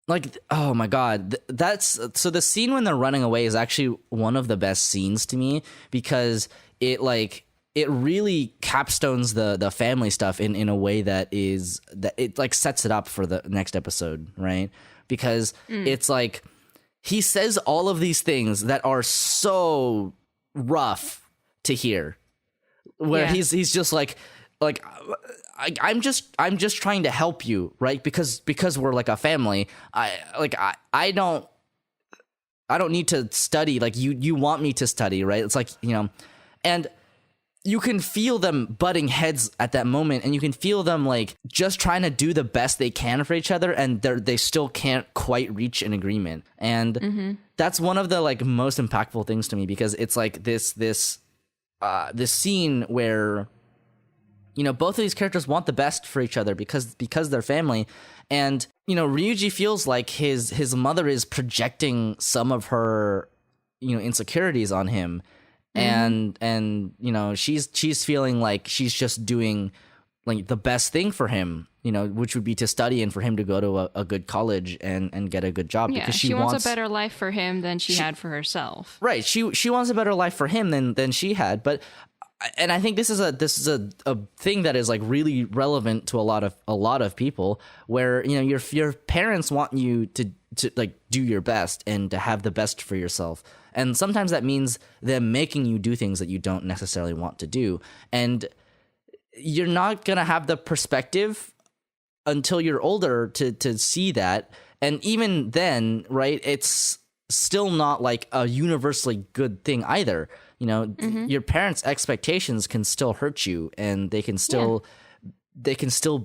like, oh my god, so the scene when they're running away is actually one of the best scenes to me, because it like it really capstones the family stuff in a way that it like sets it up for the next episode, right? Because it's like he says all of these things that are so rough to hear, where he's just like I'm just trying to help you, right? Because we're like a family. I don't need to study like you want me to study, right? It's like, and you can feel them butting heads at that moment, and you can feel them like just trying to do the best they can for each other, and they still can't quite reach an agreement. And that's one of the like most impactful things to me, because it's like this scene where both of these characters want the best for each other because they're family, and Ryuji feels like his mother is projecting some of her insecurities on him. And she's feeling like she's just doing like the best thing for him, which would be to study and for him to go to a good college and get a good job. Yeah, because she wants a better life for him than she had for herself. Right. She wants a better life for him than she had. And I think this is a thing that is like really relevant to a lot of people, where your parents want you to like do your best and to have the best for yourself. And sometimes that means them making you do things that you don't necessarily want to do. And you're not going to have the perspective until you're older to see that. And even then, right, it's still not like a universally good thing either. Your parents' expectations can still hurt you, and they can still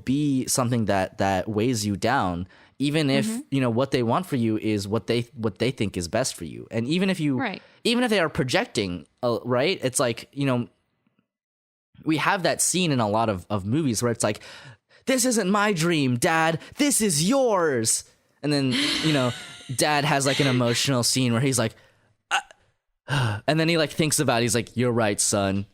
be something that weighs you down, even if what they want for you is what they think is best for you. And even if even if they are projecting, right, it's like we have that scene in a lot of movies where it's like, this isn't my dream, Dad, this is yours. And then Dad has like an emotional scene where he's like, and then he like thinks about it, he's like, you're right, son.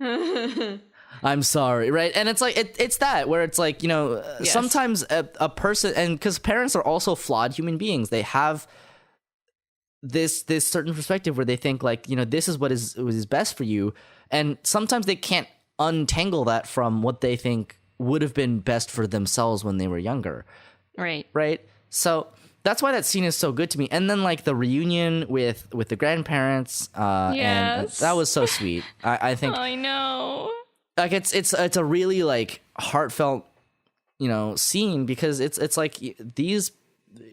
I'm sorry, right? And it's like it's that where it's like yes. Sometimes a person, and because parents are also flawed human beings, they have this certain perspective where they think like this is what is best for you, and sometimes they can't untangle that from what they think would have been best for themselves when they were younger. Right. So that's why that scene is so good to me. And then like the reunion with the grandparents, and that was so sweet. I think I know. Like it's a really like heartfelt, scene, because it's like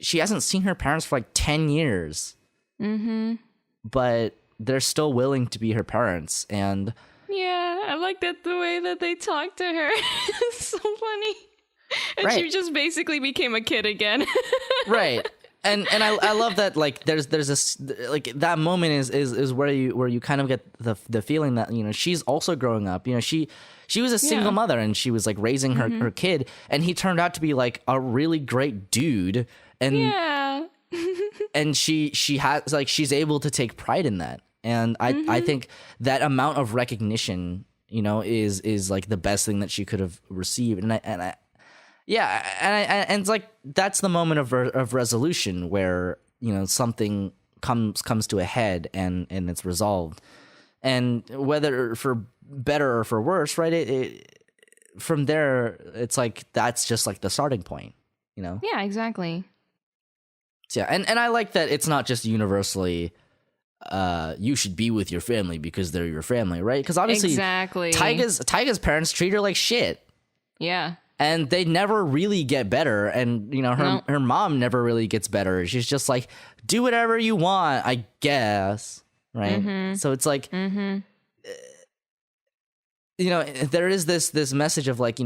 she hasn't seen her parents for like 10 years. But they're still willing to be her parents. And yeah, I like that the way that they talk to her. It's so funny. And she just basically became a kid again. Right. And I love that like there's this like that moment is where you kind of get the feeling that she's also growing up. She was a single mother, and she was like raising her kid, and he turned out to be like a really great dude, and and she has like she's able to take pride in that. And I think that amount of recognition is like the best thing that she could have received. And it's like that's the moment of resolution where something comes to a head and it's resolved, and whether for better or for worse, right? It from there, it's like that's just like the starting point, Yeah, exactly. So, yeah, and I like that it's not just universally you should be with your family because they're your family, right? Because obviously, exactly. Taiga's parents treat her like shit. Yeah. And they never really get better. And, her mom never really gets better. She's just like, do whatever you want, I guess. Right? So it's like, there is this message of like,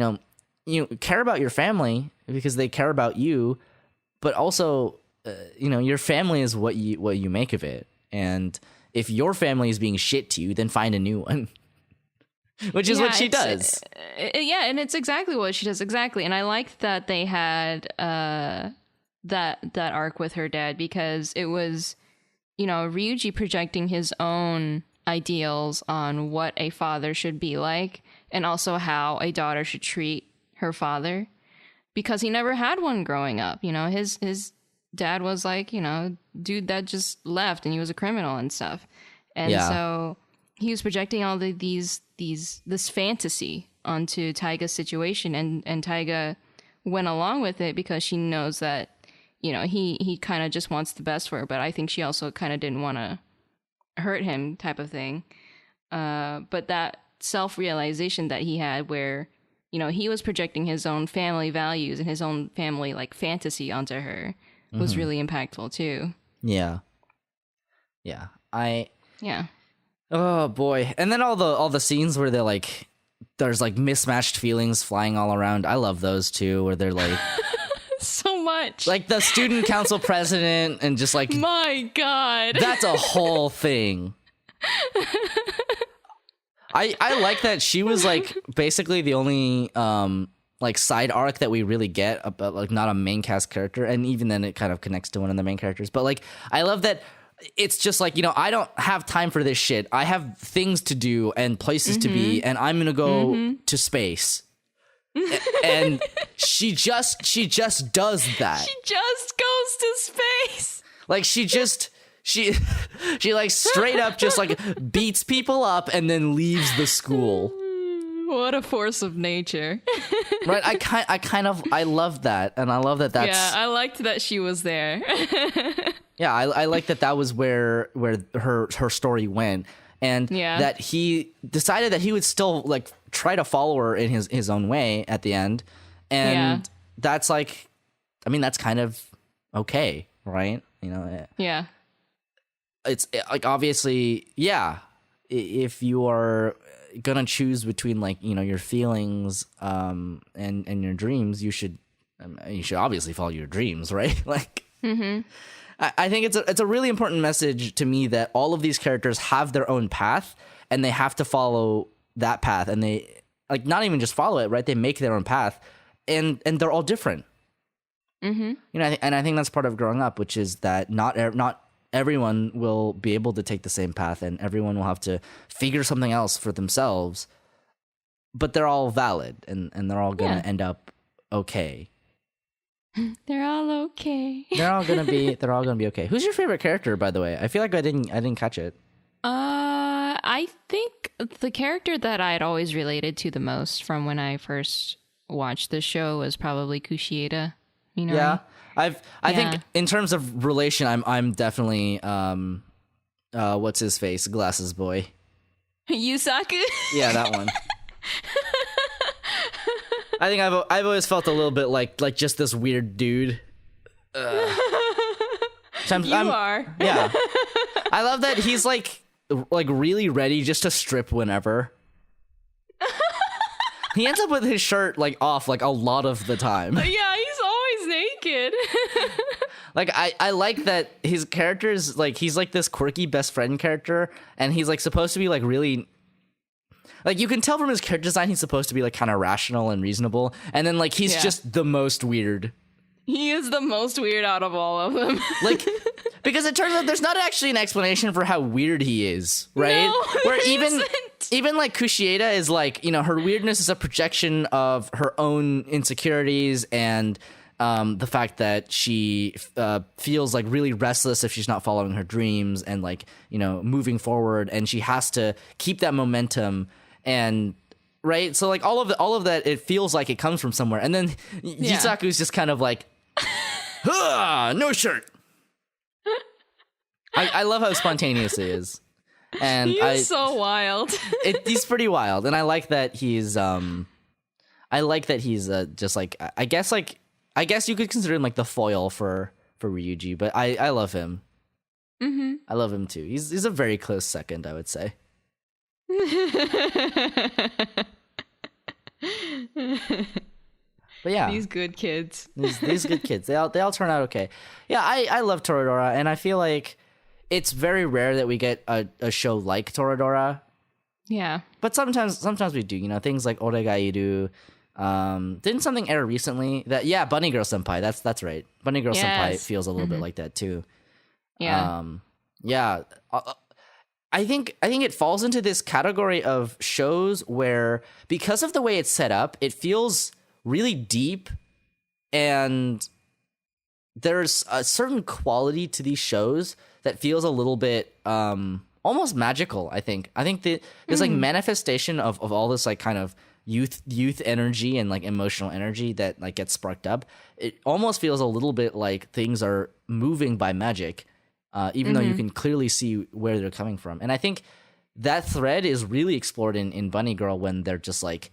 care about your family because they care about you. But also, your family is what you make of it. And if your family is being shit to you, then find a new one. Which is what she does. And it's exactly what she does. Exactly. And I liked that they had that arc with her dad, because it was, Ryuji projecting his own ideals on what a father should be like, and also how a daughter should treat her father, because he never had one growing up. His dad was like, dude that just left and he was a criminal and stuff. And so he was projecting all this fantasy onto Taiga's situation, and Taiga went along with it because she knows that, you know, he kind of just wants the best for her, but I think she also kind of didn't want to hurt him type of thing. But that self-realization that he had where, you know, he was projecting his own family values and his own family like fantasy onto her was really impactful too. Yeah. Yeah. Oh boy. And then all the scenes where they're like, there's like mismatched feelings flying all around. I love those too, where they're like so much. Like the student council president and just like, my God, that's a whole thing. I like that she was like basically the only like side arc that we really get about, like, not a main cast character, and even then it kind of connects to one of the main characters. But like, I love that it's just like, you know, I don't have time for this shit. I have things to do and places to be, and I'm gonna go to space. And she just does that. She just goes to space. Like she like straight up just like beats people up and then leaves the school. What a force of nature. Right? I love that, and I love that that's... Yeah, I liked that she was there. Yeah, I like that was where her story went, and that he decided that he would still like try to follow her in his own way at the end, and that's like, I mean, that's kind of okay, right? You know? Yeah. It's like, obviously, yeah, if you are gonna choose between, like, you know, your feelings and your dreams, you should obviously follow your dreams, right? Like, I think it's a really important message to me that all of these characters have their own path, and they have to follow that path, and they, like, not even just follow it, right? They make their own path, and they're all different. You know, and I think that's part of growing up, which is that not everyone will be able to take the same path, and everyone will have to figure something else for themselves, but they're all valid, and they're all gonna end up okay. They're all okay. They're all gonna be okay. Who's your favorite character, by the way? I feel like I didn't catch it. I think the character that I had always related to the most from when I first watched the show was probably Kushieda. You know? Yeah. I think in terms of relation, I'm definitely what's his face, glasses boy, Yusaku. Yeah, that one. I think I've always felt a little bit like just this weird dude. You are. Yeah. I love that he's like really ready just to strip whenever. He ends up with his shirt like off like a lot of the time. Yeah, he's always naked. Like, I like that his character is like, he's like this quirky best friend character, and he's like supposed to be like really, like, you can tell from his character design he's supposed to be like kind of rational and reasonable, and then like he's just the most weird. He is the most weird out of all of them. Like, because it turns out there's not actually an explanation for how weird he is, right? No, where even like Kushieda is like, you know, her weirdness is a projection of her own insecurities and the fact that she feels like really restless if she's not following her dreams and, like, you know, moving forward, and she has to keep that momentum, and right, so like all of that, it feels like it comes from somewhere, and then Yusaku's just kind of like, no shirt. I love how spontaneous he is. And he's so wild. He's pretty wild, and I like that he's just like, I guess you could consider him like the foil for Ryuji, but I love him. I love him too. He's a very close second, I would say. But yeah, these good kids. these good kids. They all turn out okay. Yeah, I love Toradora, and I feel like it's very rare that we get a show like Toradora. Yeah. But sometimes we do, you know, things like Oregairu. Didn't something air recently that, Bunny Girl Senpai, that's right. Bunny Girl Senpai feels a little bit like that too. Yeah. I think it falls into this category of shows where, because of the way it's set up, it feels really deep, and there's a certain quality to these shows that feels a little bit almost magical. I think there's like manifestation of all this like kind of youth energy and like emotional energy that like gets sparked up. It almost feels a little bit like things are moving by magic, even though you can clearly see where they're coming from. And I think that thread is really explored in Bunny Girl when they're just like,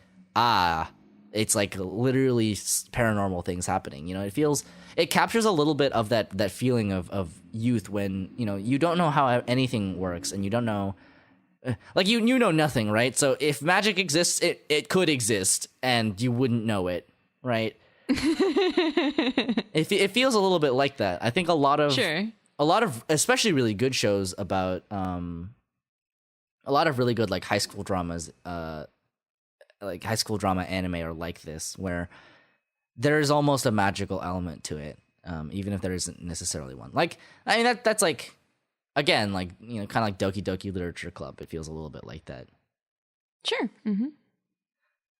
it's like literally paranormal things happening. You know, it captures a little bit of that feeling of youth when, you know, you don't know how anything works and you don't know, like you know nothing, right? So if magic exists, it could exist and you wouldn't know it, right? It feels a little bit like that. I think a lot of especially really good shows about a lot of really good like high school dramas, like high school drama anime are like this, where there's almost a magical element to it, even if there isn't necessarily one. Like, I mean, that's like, again, like, you know, kind of like Doki Doki Literature Club. It feels a little bit like that. Sure. Mm-hmm.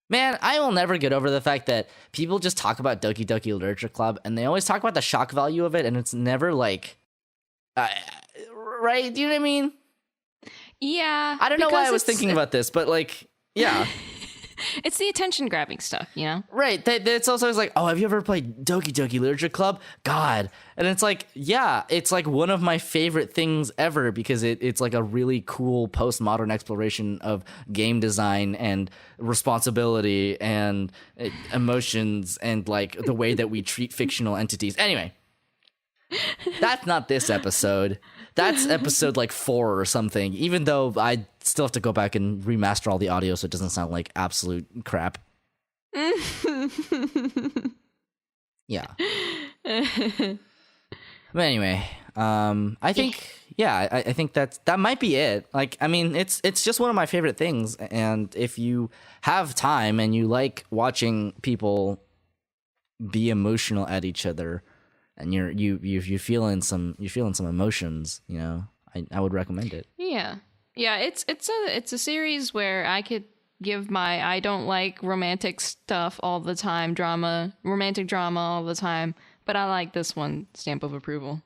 Man, I will never get over the fact that people just talk about Doki Doki Literature Club, and they always talk about the shock value of it, and it's never like, right? Do you know what I mean? Yeah. I don't know why I was thinking about this, but like, yeah. It's the attention grabbing stuff, you know? Right. It's also like, oh, have you ever played Doki Doki Literature Club? God. And it's like, yeah, it's like one of my favorite things ever because it's like a really cool postmodern exploration of game design and responsibility and emotions and like the way that we treat fictional entities. Anyway, that's not this episode. That's episode like 4 or something, even though I still have to go back and remaster all the audio so it doesn't sound like absolute crap. Yeah. But anyway, I think, I think that might be it. Like, I mean, it's just one of my favorite things. And if you have time and you like watching people be emotional at each other, and you're feeling some emotions, you know, I would recommend it. Yeah. It's a series where I could give my I don't like romantic stuff all the time, romantic drama all the time, but I like this one stamp of approval.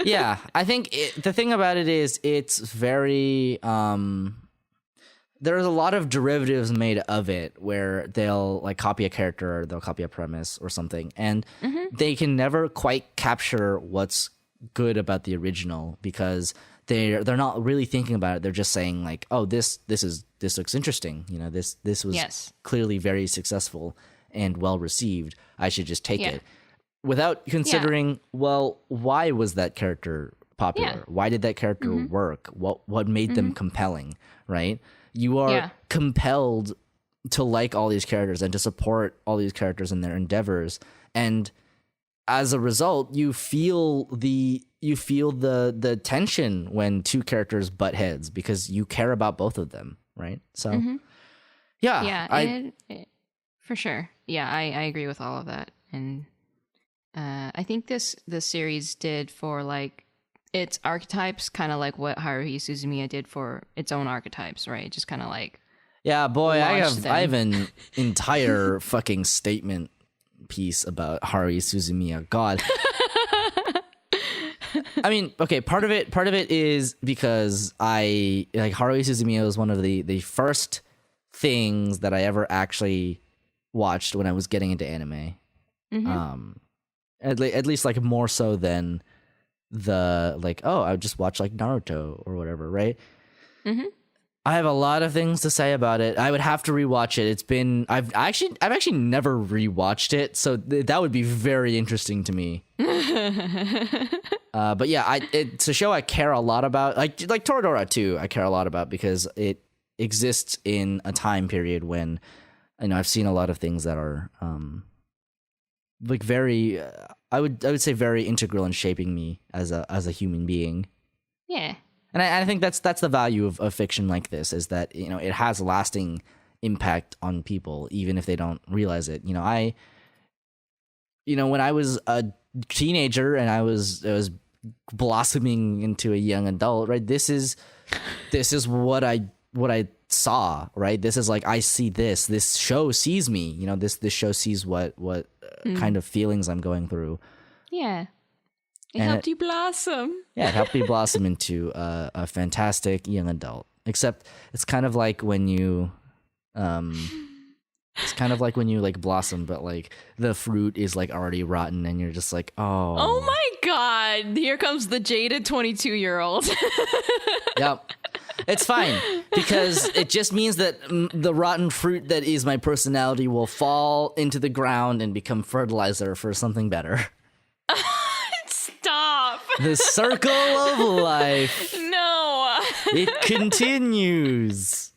Yeah, I think the thing about it is it's very there's a lot of derivatives made of it where they'll like copy a character or they'll copy a premise or something, and they can never quite capture what's good about the original because they're not really thinking about it. They're just saying like, oh, this looks interesting. You know, this was clearly very successful and well received. I should just take it without considering, well, why was that character popular? Yeah. Why did that character work? What made them compelling, right? You are compelled to like all these characters and to support all these characters in their endeavors, and as a result, you feel the tension when two characters butt heads because you care about both of them, right? So, for sure. Yeah, I agree with all of that, and I think this series did for like its archetypes, kind of like what Haruhi Suzumiya did for its own archetypes, right? Just kind of like, yeah, boy, I have an entire fucking statement piece about Haruhi Suzumiya. God. I mean, okay, part of it is because I like Haruhi Suzumiya was one of the first things that I ever actually watched when I was getting into anime. At least like more so than the like, oh, I would just watch like Naruto or whatever, right? I have a lot of things to say about it. I would have to rewatch it. I've actually never rewatched it, so that would be very interesting to me. But yeah, it's a show I care a lot about. Like Toradora too, I care a lot about because it exists in a time period when, you know, I've seen a lot of things that are like very, I would say very integral in shaping me as a human being. Yeah. And I think that's the value of fiction like this, is that, you know, it has lasting impact on people, even if they don't realize it. You know, when I was a teenager and I was blossoming into a young adult, right? This is what I saw, right? This is like, I see this show sees me, you know, this show sees what kind of feelings I'm going through. Yeah. It helped you blossom. Yeah, it helped me blossom into a fantastic young adult. Except it's kind of like when you like blossom, but like the fruit is like already rotten and you're just like, oh. Oh my god, here comes the jaded 22-year-old. Yep. It's fine because it just means that the rotten fruit that is my personality will fall into the ground and become fertilizer for something better. Stop. The circle of life. No. It continues.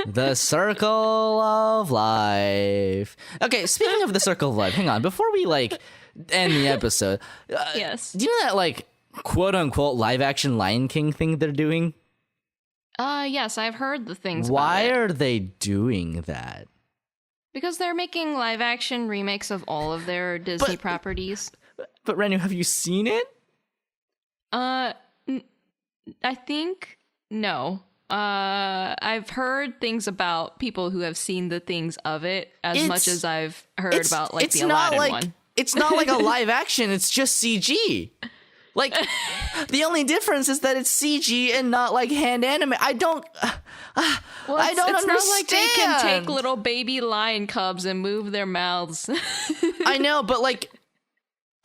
The circle of life. Okay, speaking of the circle of life, hang on. Before we like end the episode, yes. Do you know that like quote unquote live action Lion King thing they're doing? Yes, I've heard the things Why about it. are they doing that? Because they're making live action remakes of all of their Disney properties. But Renu, have you seen it? I think no. I've heard things about people who have seen the things of it as much as I've heard about like the Aladdin one. It's not like a live action, it's just CG. Like, the only difference is that it's CG and not like hand anime. I don't understand. It's not like they can take little baby lion cubs and move their mouths. I know, but like,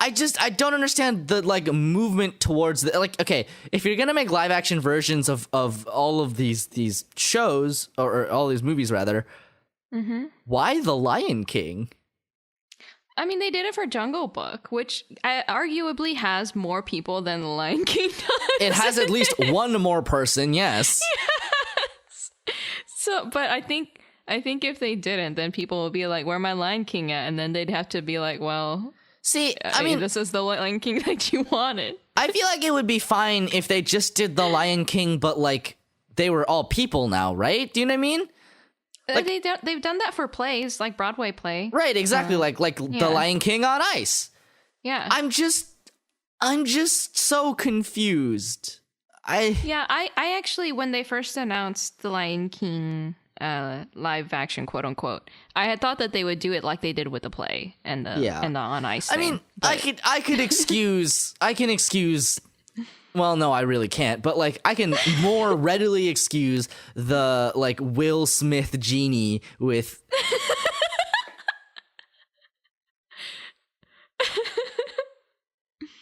I don't understand the like movement towards the like. Okay, if you're gonna make live action versions of all of these shows or all these movies rather, why the Lion King? I mean, they did it for Jungle Book, which arguably has more people than The Lion King does. It has at least one more person, yes. Yes. So, but I think if they didn't, then people would be like, "Where my Lion King at?" And then they'd have to be like, "Well, see, I mean, this is the Lion King that you wanted." I feel like it would be fine if they just did The Lion King, but like they were all people now, right? Do you know what I mean? Like, they've done that for plays, like Broadway play. Right, exactly, like The Lion King on ice. Yeah. I'm just so confused. I actually, when they first announced The Lion King live action, quote unquote, I had thought that they would do it like they did with the play and the on ice thing. I mean, I can excuse. Well, no, I really can't. But like, I can more readily excuse the like Will Smith genie with.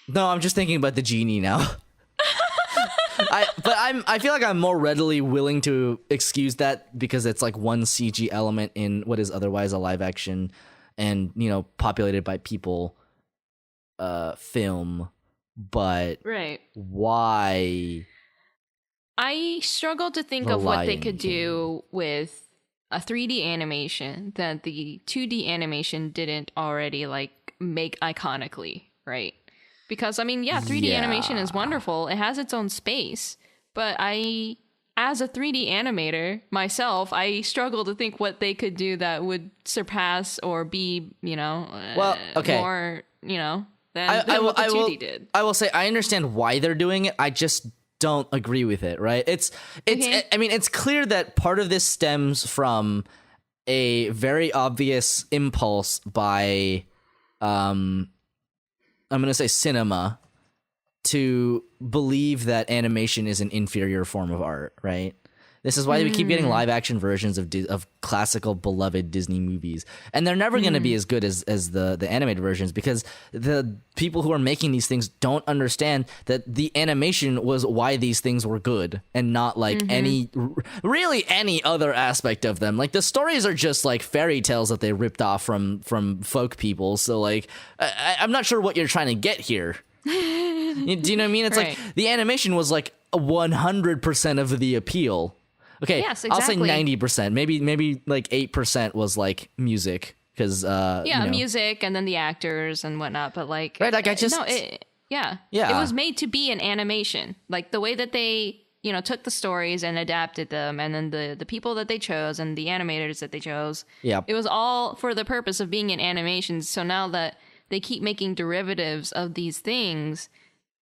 No, I'm just thinking about the genie now. I feel like I'm more readily willing to excuse that because it's like one CG element in what is otherwise a live action and, you know, populated by people film. But right. Why? I struggle to think of what they could do with a 3D animation that the 2D animation didn't already like make iconically, right? Because I mean, 3D animation is wonderful. It has its own space, but as a 3D animator myself, I struggle to think what they could do that would surpass or be, you know, more, you know, than what the 2D did. I will say I understand why they're doing it. I just don't agree with it, right? I mean, it's clear that part of this stems from a very obvious impulse by I'm going to say cinema to believe that animation is an inferior form of art, right? This is why we keep getting live action versions of classical beloved Disney movies. And they're never going to be as good as the animated versions because the people who are making these things don't understand that the animation was why these things were good and not like any other aspect of them. Like the stories are just like fairy tales that they ripped off from folk people. So like, I'm not sure what you're trying to get here. Do you know what I mean? It's like the animation was like 100% of the appeal. Okay, yes, exactly. I'll say 90%. Maybe like 8% was like music because music and then the actors and whatnot. But like, right, like it was made to be an animation. Like the way that they took the stories and adapted them, and then the people that they chose and the animators that they chose. Yeah, it was all for the purpose of being an animation. So now that they keep making derivatives of these things,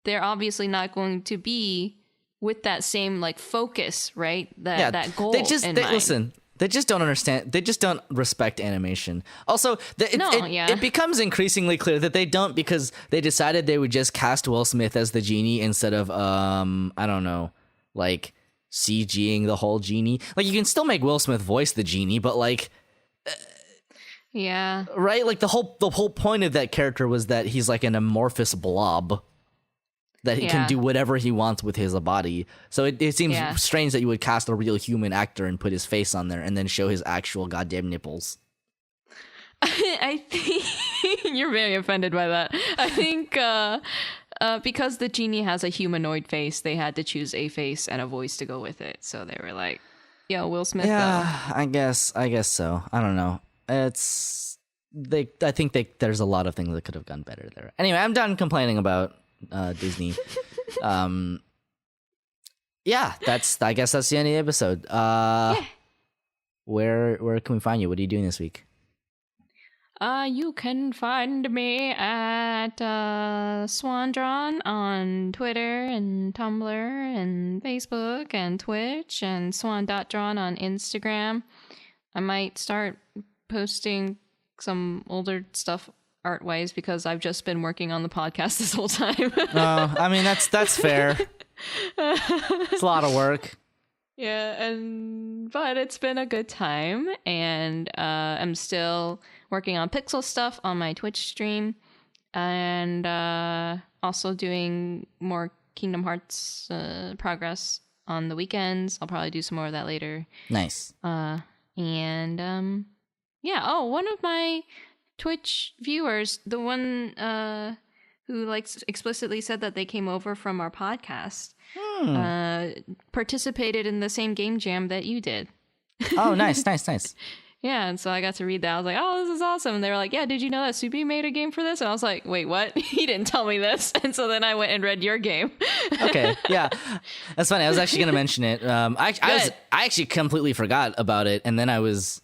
they're obviously not going to be with that same like focus, right? That goal. Listen. They just don't understand. They just don't respect animation. Also, it becomes increasingly clear that they don't, because they decided they would just cast Will Smith as the genie instead of I don't know, like CGing the whole genie. Like, you can still make Will Smith voice the genie, but like, yeah, right? Like the whole point of that character was that he's like an amorphous blob that he can do whatever he wants with his body. So it seems strange that you would cast a real human actor and put his face on there and then show his actual goddamn nipples. I think you're very offended by that. I think because the genie has a humanoid face, they had to choose a face and a voice to go with it. So they were like, "Yo, Will Smith." Yeah, though. I guess so. I don't know. I think there's a lot of things that could have gone better there. Anyway, I'm done complaining about Disney. Yeah, I guess that's the end of the episode. Where can we find you? What are you doing this week? You can find me at SwanDrawn on Twitter and Tumblr and Facebook and Twitch, and swan.drawn on Instagram. I might start posting some older stuff art-wise because I've just been working on the podcast this whole time. I mean, that's fair. It's a lot of work. Yeah, but it's been a good time, and I'm still working on pixel stuff on my Twitch stream, and also doing more Kingdom Hearts progress on the weekends. I'll probably do some more of that later. Nice. One of my Twitch viewers, the one who explicitly said that they came over from our podcast, participated in the same game jam that you did. Oh, nice. Yeah, and so I got to read that. I was like, "Oh, this is awesome!" And they were like, "Yeah, did you know that Soupy made a game for this?" And I was like, "Wait, what? He didn't tell me this." And so then I went and read your game. Okay, yeah, that's funny. I was actually gonna mention it. I actually completely forgot about it, and then I was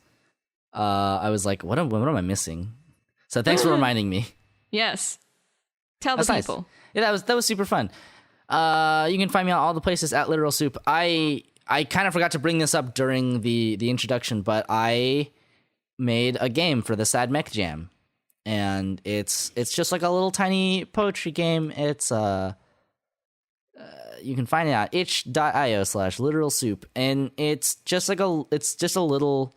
like, "What am I missing?" So thanks for reminding me. Yes, tell the people. Nice. Yeah, that was super fun. You can find me on all the places at Literal Soup. I kind of forgot to bring this up during the introduction, but I made a game for the Sad Mech Jam, and it's just like a little tiny poetry game. It's you can find it at itch.io/literalsoup, and it's just a little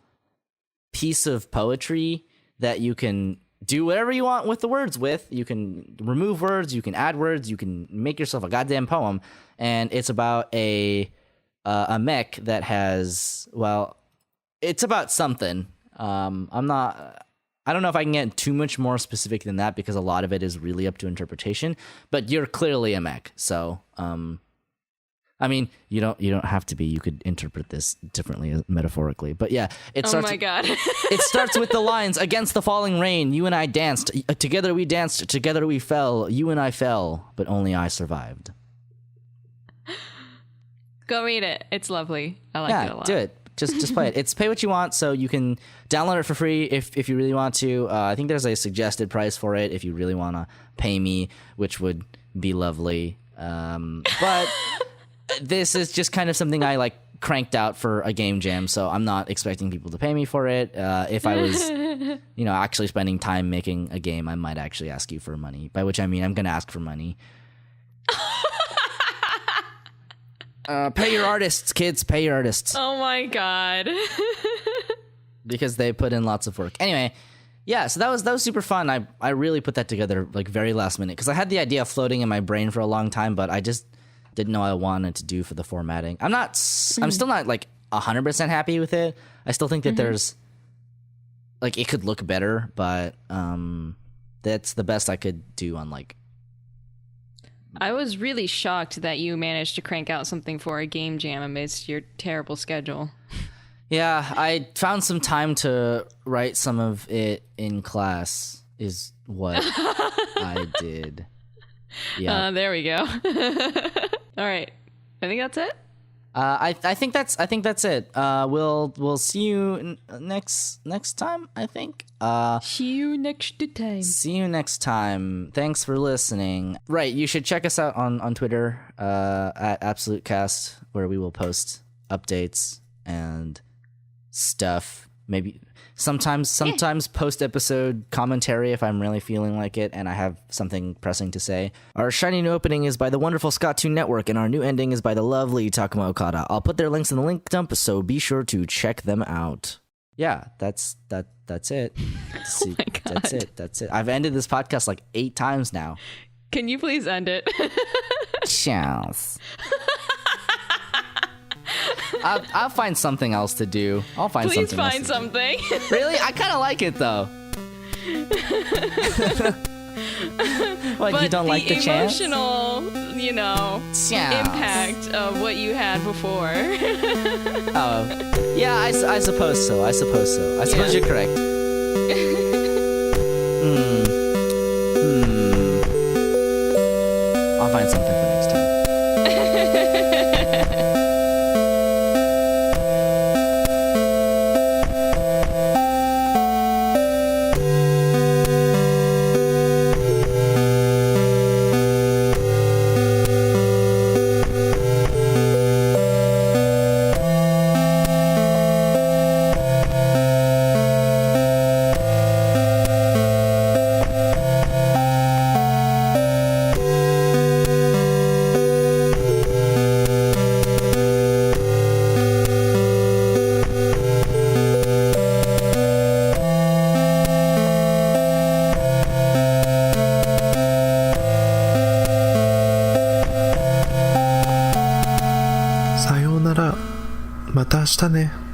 piece of poetry that you can do whatever you want with the words with. You can remove words, you can add words, you can make yourself a goddamn poem, and it's about a mech that has, well, it's about something. I don't know if I can get too much more specific than that because a lot of it is really up to interpretation, but you're clearly a mech. So, I mean, you don't have to be. You could interpret this differently, metaphorically. But yeah, oh my god! It starts with the lines: "Against the falling rain, you and I danced. Together we danced. Together we fell. You and I fell, but only I survived." Go read it. It's lovely. I like it a lot. Do it. Just play it. It's pay what you want, so you can download it for free if you really want to. I think there's a suggested price for it if you really want to pay me, which would be lovely. But this is just kind of something I cranked out for a game jam, so I'm not expecting people to pay me for it. If I was, actually spending time making a game, I might actually ask you for money. By which I mean I'm going to ask for money. Pay your artists, kids. Pay your artists. Oh my god. Because they put in lots of work. Anyway, yeah, so that was super fun. I really put that together very last minute because I had the idea floating in my brain for a long time, but I just didn't know what I wanted to do for the formatting. I'm still not 100% happy with it. I still think that there's it could look better, but that's the best I could do on I was really shocked that you managed to crank out something for a game jam amidst your terrible schedule. Yeah, I found some time to write some of it in class is what I did. Yeah. There we go. All right. I think that's it. I think that's it. We'll see you next time, I think. See you next time. See you next time. Thanks for listening. Right, you should check us out on Twitter at AbsoluteCast, where we will post updates and stuff. Maybe sometimes post episode commentary if I'm really feeling like it and I have something pressing to say. Our shiny new opening is by the wonderful Scott Toon Network, and our new ending is by the lovely Takuma Okada. I'll put their links in the link dump, so be sure to check them out. Yeah, that's it. Oh my God. That's it. I've ended this podcast like 8 times now. Can you please end it? Chance. I'll find something else to do. I'll find Please something find else to something. do. Really? I kind of like it though. What, but you don't like the chance? emotional, Chance. impact of what you had before. Oh, yeah, I suppose so. I suppose you're correct. I'll find something for next time. Sayonara. また明日ね。